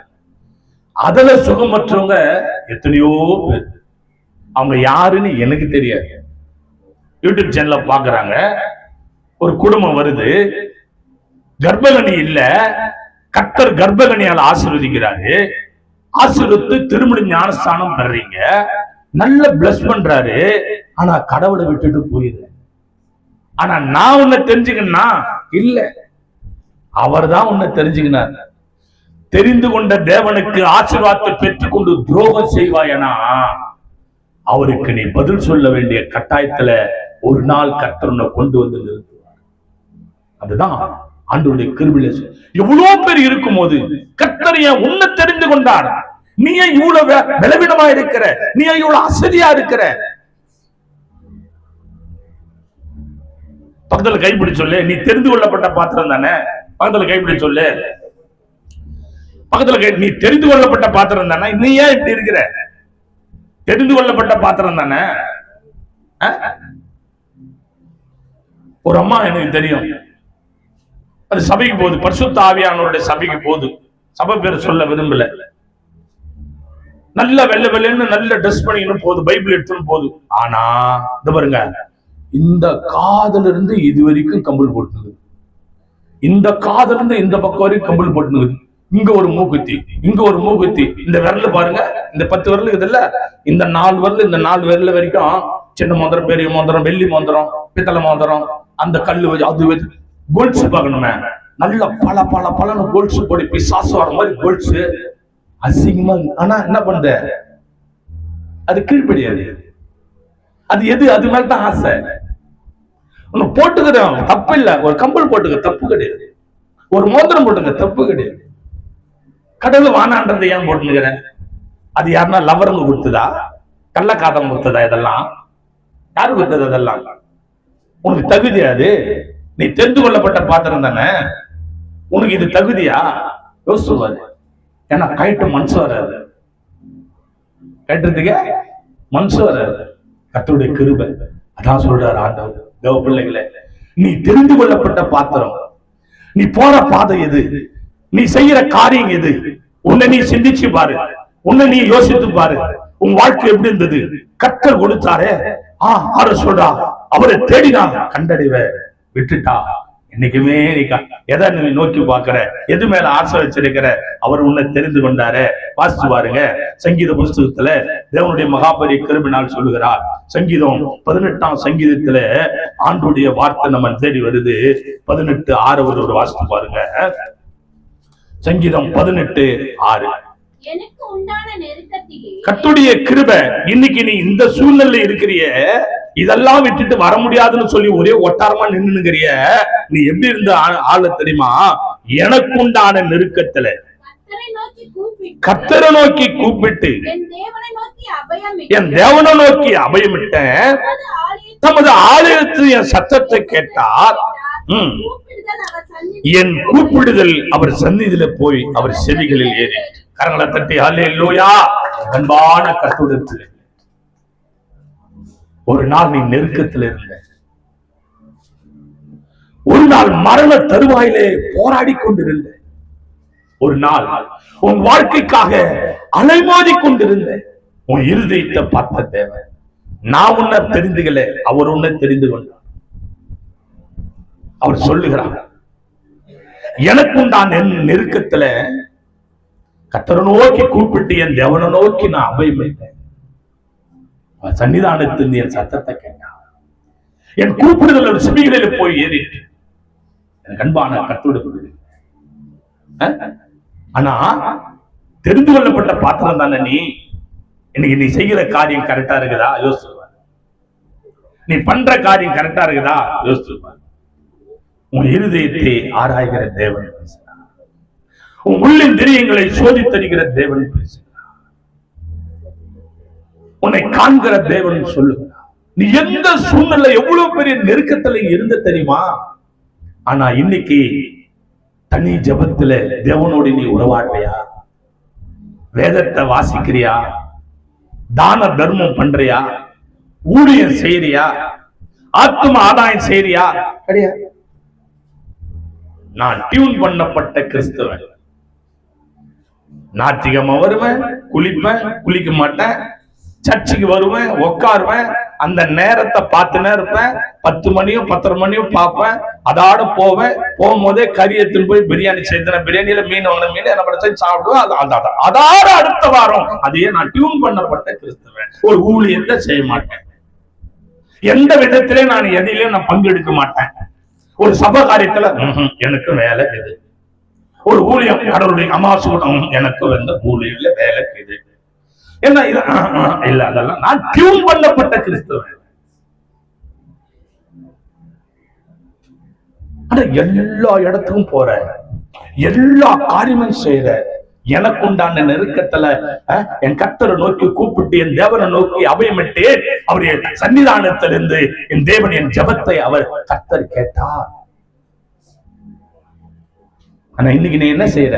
அதுல சுகம் பெற்றவங்க எத்தனையோ பேர். அவங்க யாருன்னு எனக்கு தெரியாது. யூடியூப் சேனல்ல பாக்குறாங்க, ஒரு குடும்பம் வருது, கர்ப்பகணி இல்ல, கர்த்தர் கர்ப்பகணியால் ஆசீர்வதிக்கிறாரு, ஆசீர்வதித்து திருமண ஞானஸ்தானம் பெறீங்க. நல்ல பிளஸ் பண்றாரு, ஆனா கடவுளை விட்டுட்டு போயிரு. ஆனா நான் உன்னை தெரிஞ்சுக்கணும்னா இல்ல, அவர் தான் உன்னை தெரிஞ்சுக்கினார். தெரிந்து கொண்ட தேவனுக்கு ஆசீர்வாதத்தை பெற்றுக்கொண்டு துரோகம் செய்வாயனா அவருக்கு நீ பதில் சொல்ல வேண்டிய கட்டாயத்துல ஒரு நாள் கர்த்தர் உன்னை கொண்டு வந்து நிறுத்துவார். அதுதான் ஆண்டவருடைய கிருபையில. எவ்வளவு பேர் இருக்கும் போது கர்த்தர் ஏன் உன்னை தெரிந்து கொண்டார்? நீ ஏன் இவ்வளவு பலவீனமா இருக்கிற? நீ ஏன் இவ்வளவு அசதியா இருக்கிற? பக்கத்துல கைப்பிடி சொல்லு, நீ தெரிந்து கொள்ளப்பட்ட பாத்திரம் தானே. பக்கத்துல கைப்பிடி சொல்லு, பக்கத்துல நீ தெரிந்து கொள்ளப்பட்ட பாத்திரம் தானே. நீ ஏன் இப்படி இருக்கிற? தெரிந்து கொள்ளப்பட்ட பாத்திரம் தானே. ஒரு அம்மா எனக்கு தெரியும், அது சபைக்கு போகுது, பரிசுத்த ஆவியானவருடைய சபைக்கு போகுது. சபை பேர் சொல்ல விரும்பல. நல்ல வெள்ளை வெள்ளைன்னு நல்ல ட்ரெஸ் பண்ணிக்கணும் போகுது, பைபிள் எடுத்துன்னு போகுது. ஆனா இந்த பாருங்க, இந்த காதுல இருந்து இது வரைக்கும் கம்பல் போட்டுனுக்குது, இந்த காதுல இருந்து இந்த பக்கம் வரைக்கும் கம்பல் போட்டுனுக்குது. இங்க ஒரு மூக்குத்தி, இங்க ஒரு மூக்குத்தி. இந்த விரல் பாருங்க, இந்த 10 விரல் இருக்குதுல்ல, இந்த 4 விரல், இந்த 4 விரல் வரைக்கும் சின்ன மோதிரம், பெரிய மோதிரம், வெள்ளி மோதிரம், பித்தளை மோதிரம், அந்த கல்லு அது கோல்ஸ் பார்க்கணுமே, நல்ல பல பல பலன்னு கோல்ஸ் போடி பிசாசு வர மாதிரி கோல்ஸ் அசிங்கமா. ஆனா என்ன பண்ற? அது கீழ்படியாது. அது எது? அது மேலதான் ஆசை. ஒன்னு போட்டுக்கிறோம், தப்பு இல்ல. ஒரு கம்பல் போட்டுக்க, தப்பு கிடையாது. ஒரு மோதிரம் போட்டுக்க, தப்பு கிடையாது. கடவுள் வானான்றதை ஏன் போட்டுக்கிற? அது யாருன்னா லவருங்க கொடுத்ததா, கள்ளக்காதம் கொடுத்ததா? இதெல்லாம் யாரு கொடுத்தது? அதெல்லாம் உனக்கு தகுதியாது? நீ தெரிந்து கொள்ளப்பட்ட பாத்திரம் தானே, உனக்கு இது தகுதியா? யோசிச்சுவாரு. ஏன்னா கைட்டு மனசு வராது, கைட்டுறதுக்கு மனசு வராது. கர்த்தருடைய கிருபை. அதான் சொல்றாரு ஆண்டவர், தேவ பிள்ளைகளே, நீ தெரிந்து கொள்ளப்பட்ட பாத்திரம். நீ போற பாதை எது? நீ செய்யற காரியம் எது? உன்னை நீ சிந்திச்சு பாரு, உன்னை நீ யோசித்து பாரு. உன் வாழ்க்கை எப்படி இருந்தது? கர்த்தர் கொடுத்தாரே, ஆறு சொல்றா, அவரை தேடினா கண்டடைவ, விட்டுட்டா என்னைக்குமே நீ எதை நீ நோக்கி பாக்குற, எது மேல ஆசை வச்சிருக்கிற? அவர் உன்னை தெரிந்து கொண்டாரு. வாசிச்சு பாருங்க, சங்கீத புஸ்தகத்துல தேவனுடைய மகாபரிய கிருபினால் சொல்லுகிறார். சங்கீதம் 18ஆம் சங்கீதத்துல ஆண்டுடைய வார்த்தை நம்ம தேடி வருது. 18:6 ஒரு வாசிச்சு பாருங்க. சங்கீதம் 18:6. எனக்கு உண்டான நெருக்கத்திலே கர்த்தருடைய கிருபை. இன்னைக்கு நீ இந்த சூழ்நிலை இருக்கிறிய, இதெல்லாம் விட்டுட்டு வர முடியாதுன்னு சொல்லி ஒரே ஒட்டாரமா நின்னுங்கிறிய. நீ எப்படி இருந்த ஆளு தெரியுமா? எனக்கு உண்டான நெருக்கத்துல கர்த்தரை நோக்கி கூப்பிட்டு என் தேவனை நோக்கி அபயமிட்டேன். தமது ஆலயத்தில் என் சத்தத்தை கேட்டார். என் கூப்பிடுதல் அவர் சந்நிதியில போய் அவர் செவிகளில் ஏறி. கரங்களை தட்டி ஹல்லேலூயா. அன்பான கர்த்தருடைய பிள்ளைகளே, ஒரு நாள் நீ நெருக்கத்தில் இருந்த, ஒரு நாள் மரண தருவாயிலே போராடி கொண்டிருந்த, ஒரு நாள் உன் வாழ்க்கைக்காக அலைமோதி கொண்டிருந்த, உன் இருதயத்தை பார்த்த தேவன். நான் உன்னை தெரிந்துகல, அவர் உன்னை தெரிந்து கொண்டார். அவர் சொல்லுகிறார், எனக்கும் நான் என் நெருக்கத்துல கர்த்தரை நோக்கி கூப்பிட்டு என் தேவனை நோக்கி நான் அபயமிட்டேன். சன்னிதானத்தில் என் சத்தத்தை கேட்டான். என் கூப்பிடுதல் ஒரு செவிகளில் போய் ஏறிட்டு. எனக்கு அன்பான கர்த்தருடைய. ஆனா தெரிந்து கொள்ளப்பட்ட பாத்திரம் தானே நீ. இன்னைக்கு நீ செய்கிற காரியம் கரெக்டா இருக்குதா? யோசிச்சுப்பார். நீ பண்ற காரியம் கரெக்டா இருக்குதா? யோசிச்சுப்பார். உன் இருதயத்தை ஆராய்கிற தேவன் பேசுகிறார். உன் உள்ளின் திரியங்களை சோதித்தறிகிற தேவன் பேசுகிறார். உன்னை காண்கிற தேவன் சொல்லுகிறார். நீ எந்த சூழ்நிலை எவ்வளவு பெரிய நெருக்கத்துல இருந்த தெரியுமா? ஆனா இன்னைக்கு தனி ஜபத்துல தேவனோடு நீ உறவாடுறியா? வேதத்தை வாசிக்கிறியா? தான தர்மம் பண்றியா? ஊழியம் செய்யறியா? ஆத்ம ஆதாயம் செய்யறியா? கிடையாது. நான் டியூன் பண்ணப்பட்ட கிறிஸ்தவன். ஞாயிற்றுக்கிழமை வருவேன், குளிப்பேன், குளிக்க மாட்டேன், சர்ச்சுக்கு வருவேன், உட்காருவேன், அந்த நேரத்தை பார்த்துனே இருப்பேன். 10 மணியோ 10:30 மணியோ பார்ப்பேன். அதோட போவேன். போகும்போதே கறி எடுத்துன்னு போய் பிரியாணி செய்தேன். பிரியாணியில மீன் வாங்கின மீன் என்ன பண்ண சாப்பிடுவேன். அதோட அடுத்த வாரம் அதையே நான் டியூன் பண்ணப்பட்ட கிறிஸ்தவன். ஒரு ஊழியத்தை செய்ய மாட்டேன். எந்த விதத்திலே நான் எதிலையும் நான் பங்கெடுக்க மாட்டேன். ஒரு சபை காரியத்துல எனக்கு வேலை இது, ஒரு ஊழியம் கடவுளுடைய அமாவாசை எனக்கு வந்து ஊழியர்ல வேலை இது என்ன இல்ல, அதெல்லாம் நான் டியூன் பண்ணப்பட்ட கிறிஸ்தவன். எல்லா இடத்துக்கும் போற, எல்லா காரியமும் செய்யற, எனக்கு உண்டான நெருக்கத்துல என் கர்த்தரை நோக்கி கூப்பிட்டு என் தேவனை நோக்கி அபயமிட்டு அவருடைய சன்னிதானத்திலிருந்து என் தேவன் என் ஜெபத்தை அவர் கர்த்தர் கேட்டார். ஆனா இன்னைக்கு நீ என்ன செய்யற?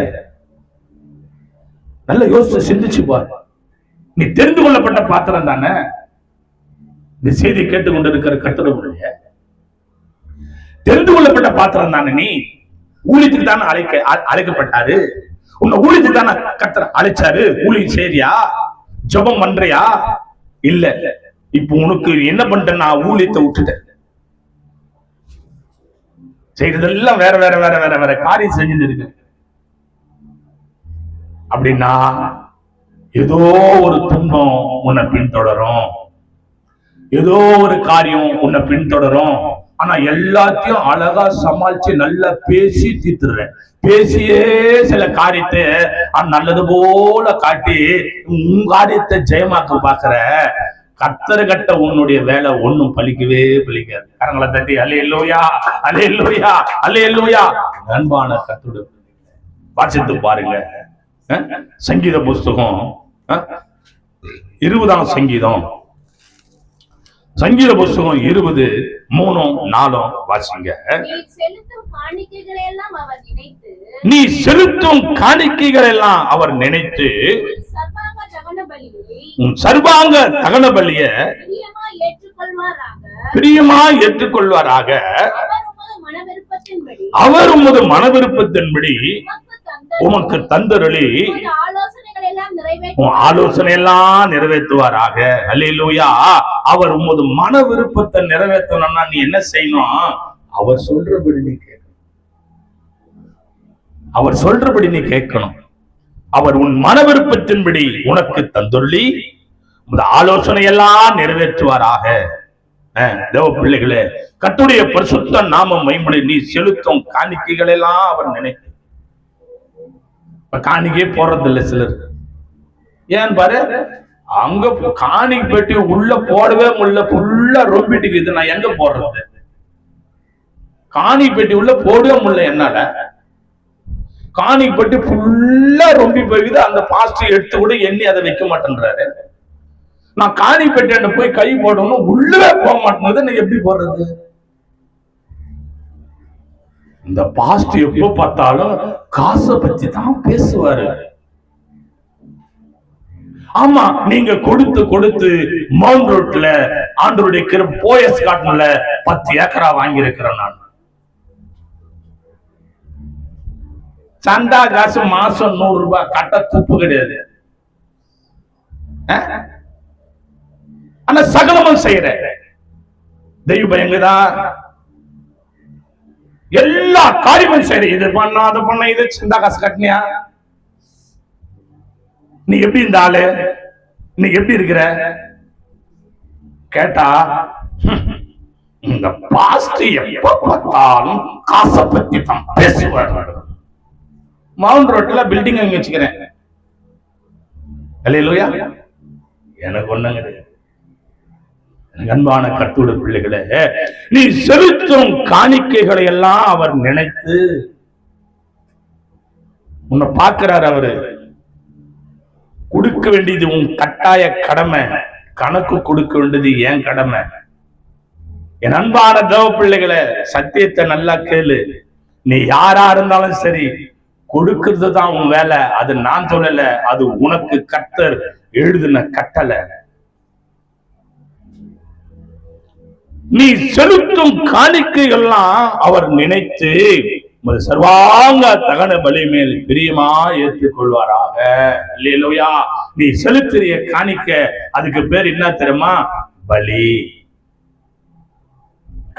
நல்ல யோசிச்சு சிந்திச்சு பாரு. நீ தெரிந்து கொள்ளப்பட்ட பாத்திரம் தானே. இந்த செய்தி கேட்டுக்கொண்டிருக்கிற கர்த்தருடைய தெரிந்து கொள்ளப்பட்ட பாத்திரம் தானே. நீ ஊழியத்துக்கு தானே அழைக்கப்பட்டாரு. உன்னை ஊழியத்துக்கு தானே கர்த்தர் அழைச்சாரு. ஊழியம் செய்றியா? ஜெபம் பண்றியா? இல்ல. இப்ப உனக்கு என்ன பண்ணிட்டேன்? நான் ஊழியத்தை விட்டுட்டேன். செய்யறதெல்லாம் வேற வேற வேற வேற வேற காரியம் செஞ்சுட்டு இருக்கு. அப்படின்னா ஏதோ ஒரு துன்பம் உன்னை பின்தொடரும், ஏதோ ஒரு காரியம் உன்னை பின்தொடரும். ஆனா எல்லாத்தையும் அழகா சமாளிச்சு நல்லா பேசி தீர்த்துடுறேன். பேசியே சில காரியத்தை நல்லது போல காட்டி உன் காரியத்தை ஜெயமாக்க பாக்குற கர்த்தர் கட்ட உன்னுடைய வேலை ஒண்ணும் பலிக்கவே பலிக்காது. கரங்களை தட்டி அல்லேலூயா அல்லேலூயா அல்லேலூயா. அன்பான கர்த்தருடைய வாசித்து பாருங்க. சங்கீத புஸ்தகம் 20ஆம் சங்கீதம், சங்கீத புஸ்தகம் 20:3-4 வாசிங்க. நீ செலுத்தும் காணிக்கைகள் எல்லாம் அவர் நினைத்து உன் சர்வாங்க தகன பலிய பிரியமா ஏற்றுக்கொள்வாராக. அவர் உமது மனவிருப்பத்தின்படி உமக்கு தந்தருளி ஆலோசனை எல்லாம் நிறைவேற்றுவாராக. அல்லேலூயா. அவர் உமது மன விருப்பத்தை நிறைவேற்றணும்னா நீ என்ன செய்யணும்? அவர் சொல்றபடி நீ கேட்கணும். அவர் சொல்றபடி நீ கேட்கணும். அவர் உன் மன விருப்பத்தின்படி உனக்கு தந்துள்ளி ஆலோசனை எல்லாம் நிறைவேற்றுவாராக. தேவ பிள்ளைகளே, கர்த்தருடைய பரிசுத்த நாமம் மகிமைப்பட நீ செலுத்தும் காணிக்கைகள் எல்லாம் அவர் நினைத்து காணிக்கே போறதில்லை சிலர். ஏன் பாரு, அங்க காணிக்கை பெட்டி உள்ள போடவே முடியல, ஃபுல்லா ரொம்பிட்டு நான் எங்க போடுறது? காணிக்கை பெட்டி உள்ள போடவே முடியல என்னால. காணிக்கை பெட்டி ஃபுல்லா ரொம்பி போய்க்குது. அந்த பாஸ்டர் எடுத்து கூட எண்ணி அதை வைக்க மாட்டேன்றாரு. நான் காணிக்கை பெட்டி போய் கை போடணும், உள்ளவே போக மாட்டேங்குது. எப்படி போடுறது? இந்த பாஸ்டர் எப்போ பார்த்தாலும் காசை பத்தி தான் பேசுவாரு. ஆமா, நீங்க கொடுத்து கொடுத்து மவுண்ட் ரோட்ல ஆண்டவருடைய போயஸ் காட்டுல 10 ஏக்கரா வாங்கி இருக்கிறேன் நான். சந்தா காசு மாசம் 100 ரூபாய் கட்ட துப்பு கிடையாது. ஆனா சகலமும் செய்யற தெய்வ பயங்கதான். எல்லா காரியமும் செய்யற. இது பண்ணா அது பண்ண, இது சந்தா காசு கட்டினியா? நீ எப்படி இந்த ஆளு? நீ எப்படி இருக்கிற கேட்டா, இந்த பாஸ்டர் எப்ப பார்த்தாலும் காசை பத்தி தான் பேசுவார். மவுண்ட் ரோட்ல பில்டிங் வாங்கி வச்சுக்கிறேன். அல்லேலூயா. எனக்கு ஒண்ணும் கிடையாது. அன்பான கர்த்தருடைய பிள்ளைகளே, நீ செலுத்தும் காணிக்கைகளை எல்லாம் அவர் நினைத்து உன்னை பார்க்கிறார். அவரு கொடுக்க வேண்டியது உன் கட்டாய கடமை. கணக்கு கொடுக்க வேண்டியது ஏன் கடமை. என் அன்பான தேவ பிள்ளைகளை, சத்தியத்தை நல்லா கேளு. நீ யாரா இருந்தாலும் சரி, கொடுக்கிறது தான் உன் வேலை. அது நான் சொல்லல, அது உனக்கு கர்த்தர் எழுதின கட்டளை. நீ செலுத்தும் காணிக்கைகள்லாம் அவர் நினைத்து சர்வாங்க தகன பலி மேல் பிரியமா ஏற்றுக்கொள்வாராக. அல்லேலூயா. நீ செலுத்திய காணிக்க, அதுக்கு பேர் என்ன தெரியுமா? பலி,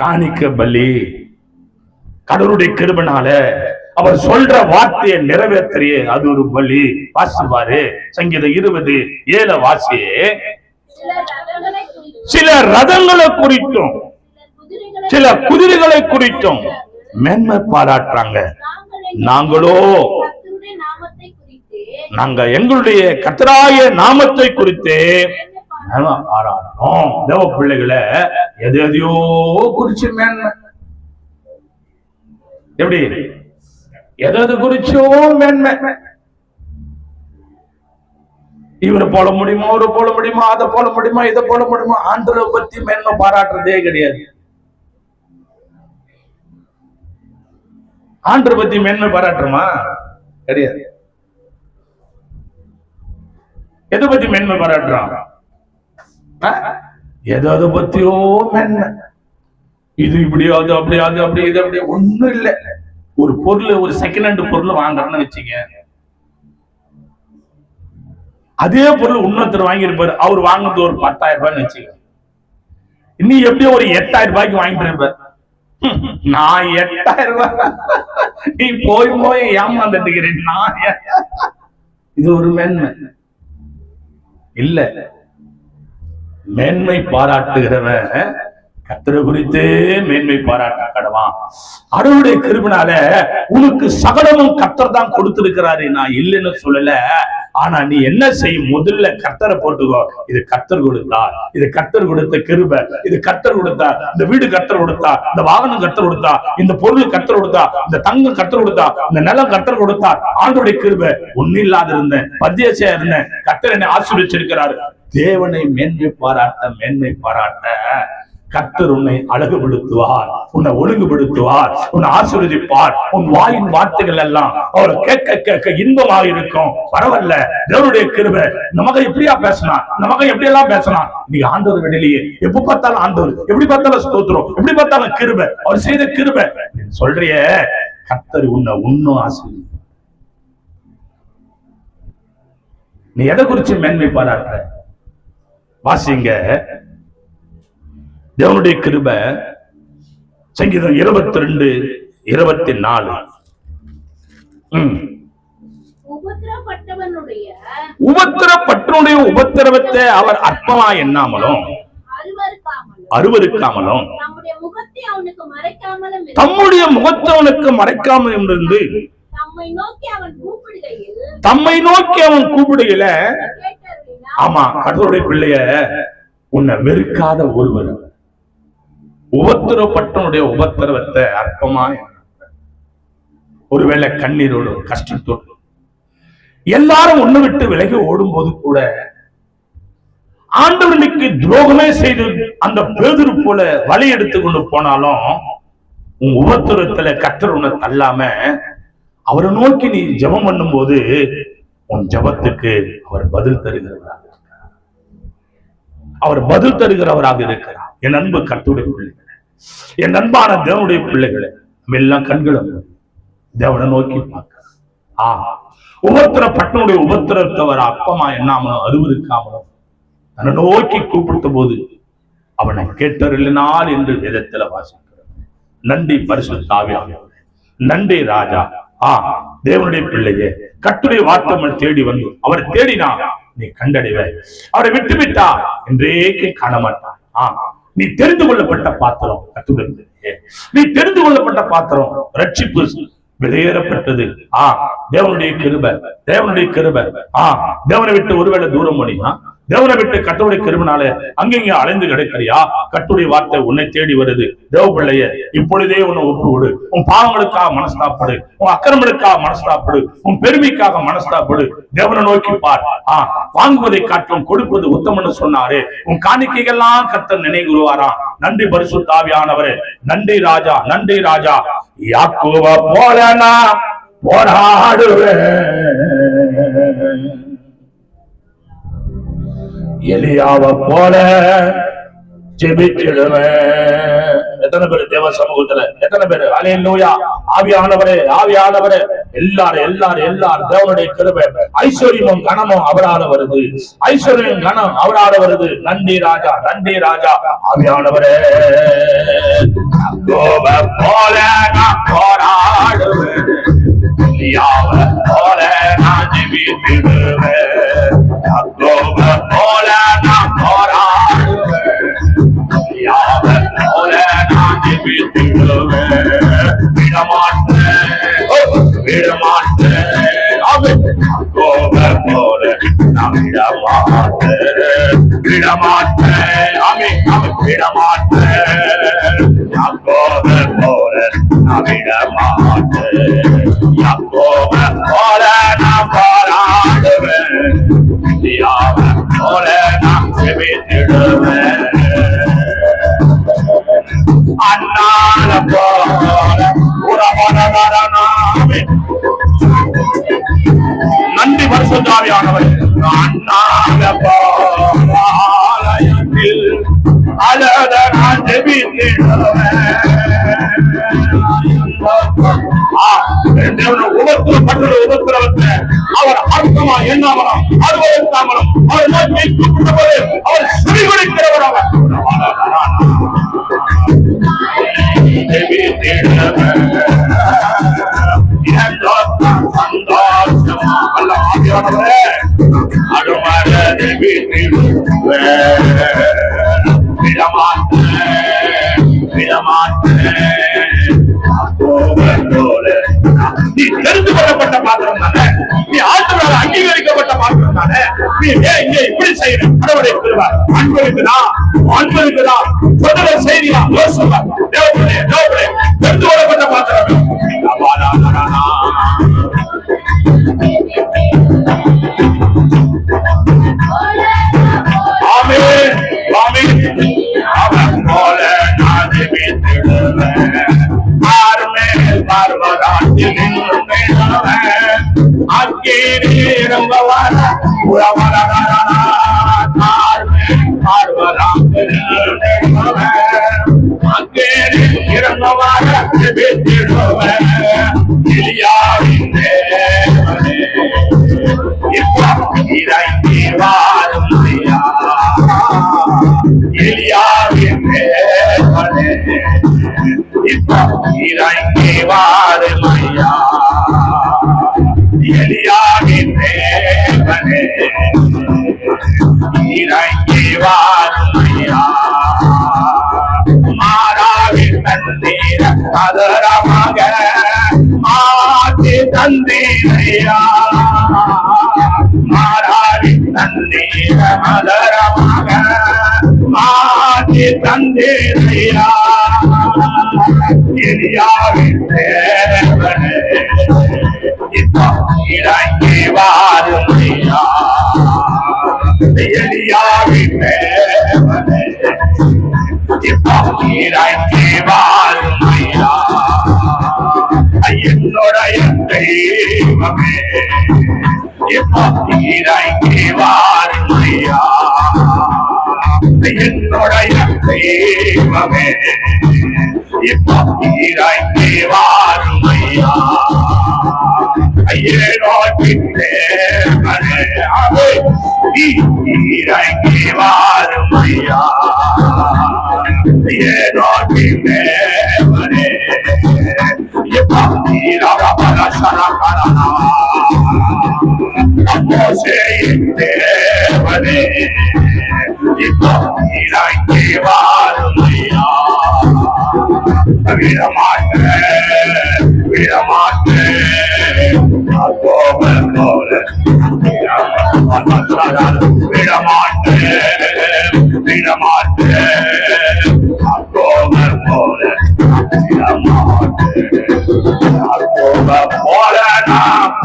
காணிக்க பலி. கடவுளுடைய கிருபைனால அவர் சொல்ற வார்த்தையை நிறைவேற்றிய அது ஒரு பலி. வாசிப்பாரு சங்கீதம் 20:7 வாசியே. சில ரதங்களை குறித்தும் சில குதிரைகளை குறித்தும் மேன்மை பாராட்டுறாங்க. நாங்களோ நாங்க எங்களுடைய கர்த்தராகிய நாமத்தை குறித்து பாராட்டோம். தேவ பிள்ளைகளை எதையோ குறிச்சு மேன்மை, எப்படி எதை குறிச்சோ மேன்மை. இவரை போல முடியுமா, அவரை போல முடியுமா, அதை போல முடியுமா, இதை போல முடியுமா? ஆண்டவரை பத்தி மேன்மை பாராட்டுறதே கிடையாது. ஆண்டவரை பத்தி மேன்மை பாராட்டுறோமா? கிடையாது. எதை பத்தி மேன்மை பாராட்டுறான்? எதை பத்தியோ மேன்மை. இது இப்படியாவது அப்படியாது, அப்படி இது அப்படி ஒண்ணும் இல்லை. ஒரு பொருள், ஒரு செகண்ட் ஹேண்ட் பொருள் வாங்குறேன்னு வச்சுக்க, அதே பொருள் இன்னொருத்தர் வாங்கியிருப்பாரு. அவர் வாங்குறது ஒரு 10,000 ரூபாய்ன்னு வச்சுக்க, நீ எப்படியோ ஒரு 8,000 ரூபாய்க்கு வாங்கிட்டு இருப்ப. நான் 8,000 ரூபாய், நீ போய் போய் ஏமாந்துட்டுக்கிறேன். இது ஒரு மேன்மை இல்ல. மேன்மை பாராட்டுகிறவன் கர்த்தரை குறித்தே மேன்மை பாராட்ட கடவான். கடவுளுடைய கிருபையினால உனக்கு சகலமும் கர்த்தர் தான் கொடுத்திருக்கிறாரு, நான் இல்லைன்னு சொல்லல. ஆனா நீ என்ன செய்யும்? முதல்ல கர்த்தரை போட்டுக்கோ. இது கர்த்தர் கொடுத்தார், இது கர்த்தர் கொடுத்த கிருபை, இது கர்த்தர் கொடுத்தார். இந்த வீடு கர்த்தர் கொடுத்தா, இந்த வாகனம் கர்த்தர் கொடுத்தா, இந்த பொருள் கர்த்தர் கொடுத்தா, இந்த தங்கம் கர்த்தர் கொடுத்தா, இந்த நிலம் கர்த்தர் கொடுத்தார். ஆண்டோடைய கிருபை. ஒன்னும் இல்லாத இருந்தேன், பரதேசியா இருந்தேன், கர்த்தர் என்னை ஆசீர்வதிச்சிருக்கிறாரு. தேவனை மேன்மை பாராட்ட கர்த்தர் உன்னை அழகுபடுத்துவார், உன்னை ஒழுங்குபடுத்துவார், உன்னை ஆசீர்வதிப்பார். உன் வாயின் வார்த்தைகள் எல்லாம் அவரை கேட்க கேட்க இன்பமாக இருக்கும். பரவாயில்ல, தேவனுடைய கிருபை. இந்த மகன் எப்படியா பேசினான், இந்த மகன் எப்படி எல்லாம் பேசினான். நீங்க ஆண்டவர் வெளியே எப்ப பார்த்தாலும் ஆண்டவர், எப்படி பார்த்தாலும் ஸ்தோத்திரம், எப்படி பார்த்தாலும் கிருபை, அவர் செய்த கிருபை சொல்றிய. கர்த்தர் உன்னை இன்னும் ஆசீர்வதி. நீ எதை குறிச்சு மேன்மை பாராட்டுற? வாசிங்க தேவனுடைய கிருபை. சங்கீதம் 22:24. உபத்திரப்பட்டவனுடைய உபத்திரவத்தை அவர் அற்பமா எண்ணாமலும் அருவருக்காமலும் தம்முடைய முகத்தை அவனுக்கு மறைக்காமலும் இருந்து தம்மை நோக்கி அவன் கூப்பிடுகையில, ஆமா, கடவுளுடைய பிள்ளைய உன்னை வெறுக்காத ஒருவர் உபத்திரப்பட்டனுடைய உபத்திரவத்தை அற்பமா, ஒருவேளை கண்ணீரோடு கஷ்டத்தோடு எல்லாரும் ஒண்ணு விட்டு விலகி ஓடும் போது கூட ஆண்டவனுக்கு துரோகமே செய்து அந்த பேதுரு போல வழி எடுத்து கொண்டு போனாலும் உன் உபத்திரத்துல கர்த்தர் உன்னை தள்ளாம அவரை நோக்கி நீ ஜெபம் பண்ணும் போது உன் ஜெபத்துக்கு அவர் பதில் தருகிறவராக இருக்கிறார். அவர் பதில் தருகிறவராக இருக்கிறார். என் அன்பு கர்த்தருடைய பிள்ளைகளே, என் அன்பான தேவனுடைய பிள்ளைகளே, நம்ம எல்லாம் கண்களை தேவனை நோக்கி பார்க்க. உபத்திரப்பட்டனுடைய உபத்திரத்தை அவர் அப்பமா எண்ணாமலும் அருவருக்காமலும் தன்னை நோக்கி கூப்பிட்ட போது அவனை கேட்டறினால் என்று வேதத்துல வாசிக்கிறார். நன்றி பரிசுத்த ஆவியானவரே, நன்றி ராஜா. தேவனுடைய பிள்ளையே, கர்த்தருடைய வார்த்தை தேடி வந்து அவரை தேடினா நீ கண்டடைவை. அவரை விட்டுவிட்டா என்றேக்கு காண மாட்டான். நீ தெரிந்து கொள்ளப்பட்ட பாத்திரம் கர்த்தருடைய, நீ தெரிந்து கொள்ளப்பட்ட பாத்திரம் ரட்சிப்பு வெளியேறப்பட்டது. தேவனுடைய கிருபை, தேவனுடைய கிருபை. தேவனை விட்டு ஒருவேளை தூரம் போனீங்கன்னா, தேவனை விட்டு கர்த்தருடைய கிருபைனால அங்கங்க அலைந்து கிடைக்கிறியா? கர்த்தருடைய வார்த்தை உன்னை தேடி வருது. தேவ பிள்ளைய, இப்பொழுதே உன்னை ஒப்புவிடு. உன் பாவங்களுக்காக மனஸ்தாப்படு, உன் அக்கிரமங்களுக்காக மனஸ்தாப்படு, உன் பெருமைக்காக மனஸ்தாப்படு. தேவனை நோக்கி பார். வாங்குவதை காட்டும் கொடுப்பது உத்தமன்னு சொன்னாரு. உன் காணிக்கைகள்லாம் கர்த்தர் நினைவுவாராம். நன்றி பரிசுத்த ஆவியானவரே, நன்றி ராஜா, நன்றி ராஜா. யாக்கோப போல நான் போராடுவேன், எலியாவை போல ஜெபிச்சிடுவேன். எத்தனை பேர் தேவ சமூகத்துல எத்தனை பேர் அல்லேலூயா ஆவியானவரே ஆவியானவரே எல்லாரும் தேவனுடைய கிருபை ஐஸ்வர்யமும் கனமும் அவரால வருது ஐஸ்வர்யம் கனம் அவரால வருது நன்றி ராஜா ஆவியானவரே போல நான் போராடுவேன் போல நான் ஜெபித்திடுவேன் போல நான் போராடுவேன் போல நான் ஜெபித்திடுவேன் விடமாட்டேன் போல நான் விடமாட்டேன் போல நான் விடமாட்டேன் போல நான் போராடுவேன் போல நான் ஜெபித்திடுவேன் அண்ணால போல உறவனவரனாமே நன்றி பரிசுத்தாவியானவர் அண்ணால போலயத்தில் அழத நான் ஜெபித்திடுவேன் உபத்திரவத்தை அவர் அர்த்தமா எண்ணாமலும் அனுபவித்தாமலும் அவர் நோக்கி கூப்பிடும்போது அவர் செவிகொடுக்கிறவர் அவர் சந்தோஷமா அல்ல ஆவியானவரே அடுமர நீ தெரிந்து கொள்ளப்பட்ட பாத்திரம் தானே நீ ஆண்டவரால் அங்கீகரிக்கப்பட்ட பாத்திரம் தானே நீ ஏன் இங்கே இப்படி செய்யற கடவுளை பெறுவார் அன்புக்குதான் சொல்லுற செய்தியா யோசிப்பார் தேவனே தெரிந்து கொள்ளப்பட்ட பாத்திரம் அவன் போல நான் ஜெபித்திடுவேன் பார்வதாத்தில் இறங்கி வாருமையா எலியாவின் தேவனே இறங்கி வாருமையா மாறாவின் தந்தீர அதரமாக மாற்றி தந்தீரையா மாறாவின் தந்தீர அதரமாக மாற்றி தந்தீரையா எலியாவின் தேவனே இப்போ இறங்கி வாருமையா எலியாவின் தேவனே இப்போ இறங்கி வாருமையா என்னுடைய தெய்வமே இப்போ இறங்கி வாருமையா என்னுடைய தெய்வமே இப்போ இறங்கி வாருமையா ஏனோக்கின் தேவனே இறங்கி வாருமையா ஏனோக்கின் தேவனே இப்போ இரவரசரகரனா மோசேயின் தேவனே இப்போ இறங்கி வாருமையா விடமாட்டேன் போல நான்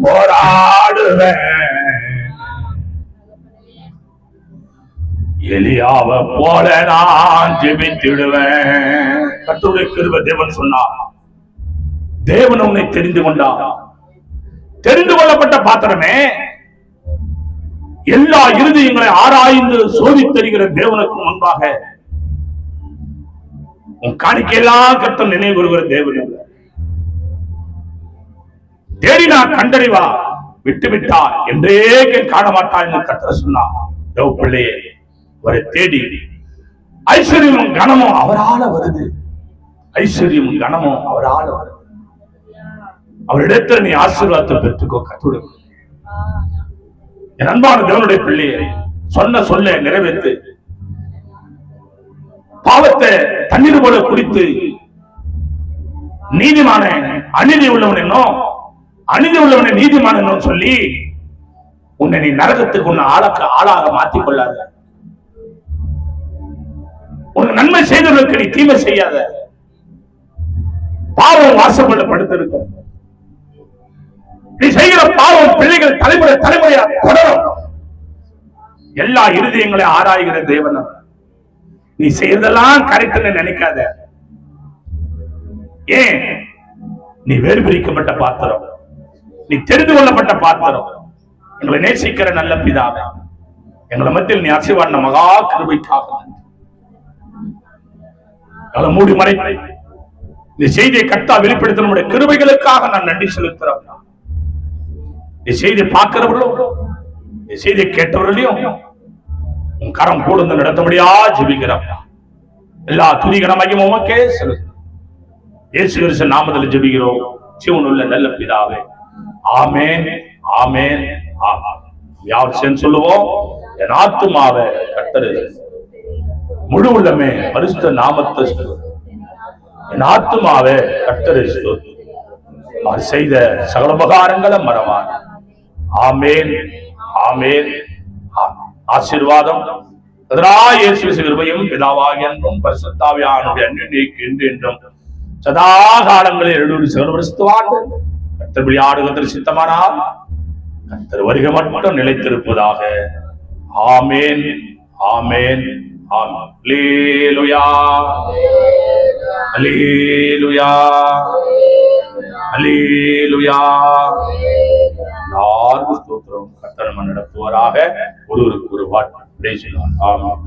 போராடுவேன் எலியாவ போல நான் ஜெபித்திடுவேன். கர்த்தருடைய கிருபை தேவன் சொன்னார். தேவன் உன்னை தெரிந்து கொண்டார். தெரிந்து கொள்ளப்பட்ட பாத்திரமே, எல்லா இருதயங்களை ஆராய்ந்து சோதித்தறிகிற தேவனுக்கு முன்பாக உன் காணிக்கையெல்லாம் கர்த்தர் நினைவு கூறுகிற தேவன் அல்ல. தேடினா கண்டறிவா, விட்டு விட்டா என்றே காண மாட்டா என்று கர்த்தர் சொன்னார். தேவ பிள்ளையே, அவரை தேடி ஐஸ்வர்யமும் கனமும் அவரால வருது. ஐஸ்வர்யமும் கனமும் அவரால வருது. அவரிடத்தில் நீ ஆசீர்வாதத்தை பெற்றுக்கோ. கர்த்தருடைய என் அன்பான தேவனுடைய பிள்ளையை சொன்ன சொல்ல நிறைவேற்று. பாவத்தை தண்ணீர் போல குடித்து நீதிமான அநீதி உள்ளவன் என்னும் அநீதி உள்ளவனை நீதிமான என்னும் சொல்லி உன்னை நீ நரகத்துக்கு உன்னை ஆளாக மாற்றிக் கொள்ளாத. உனக்கு நன்மை செய்தவர்களுக்கு நீ தீமை செய்யாத. பாவம் வாசப்படப்படுத்திருக்கும். நீ செய்கிற பாவம் பிள்ளைகள் தலைமுறையா தொடரும். எல்லா இருதயங்களையும் ஆராய்கிற தேவன். நீ செய்யறதெல்லாம் கரெக்ட்னு நினைக்காத. ஏன்? நீ வேறு பிரிக்கப்பட்ட பாத்திரம், நீ தெரிந்து கொள்ளப்பட்ட பாத்திரம். எங்களை நேசிக்கிற நல்ல பிதாவே, எங்களை மத்தியில் நீ ஆசீர்வாத மகா கிருபைக்காக மூடி மறைப்பை இந்த செய்தியை கர்த்தா வெளிப்படுத்த நம்முடைய கிருபைகளுக்காக நான் நன்றி செலுத்துறேன். இந்த செய்தியை பார்க்கிறவர்களும் இந்த செய்தியை கேட்டவர்களையும் உன் கரம் கூர்ந்து நடத்தபடியா ஜெபிக்கிறோம். எல்லா துதிகரமாகியும் உமக்கே செலுத்தும். இயேசு கிறிஸ்து நாமத்தில் ஜெபிக்கிறோம் ஜீவனுள்ள நல்ல பிதாவே. ஆமென், ஆமென், ஆமென். யார் சேர்ந்து சொல்லுவோம்? என் ஆத்துமாவே கர்த்தர் முழு உள்ளமே பரிசுத்த நாமத்தை என் ஆத்துமாவே கர்த்தரை அவர் செய்த சகல உபகாரங்களை மறவான். ஆமென், ஆமென். ஆசீர்வாதம் கிருபையும் பிதாவாகிய அன்பும் பரிசுத்த ஆவியானவருடைய அன்பின் என்றும் சதா காலங்களில் 700 சகல வருஷத்துவாண்டு கர்த்தர் ஆடுவதற்கு சித்தமானால் கர்த்தர் வருகை மட்டும் நிலைத்திருப்பதாக. ஆமென், ஆமென், ஆமென். அல்லேலூயா, அல்லேலூயா, அல்லேலூயா. எல்லாருக்கும் ஸ்தோத்திரம். கர்த்தர் நம்ம நடத்துவாராக. ஒருவருக்கு ஒரு வார்த்தை. ஆமென்.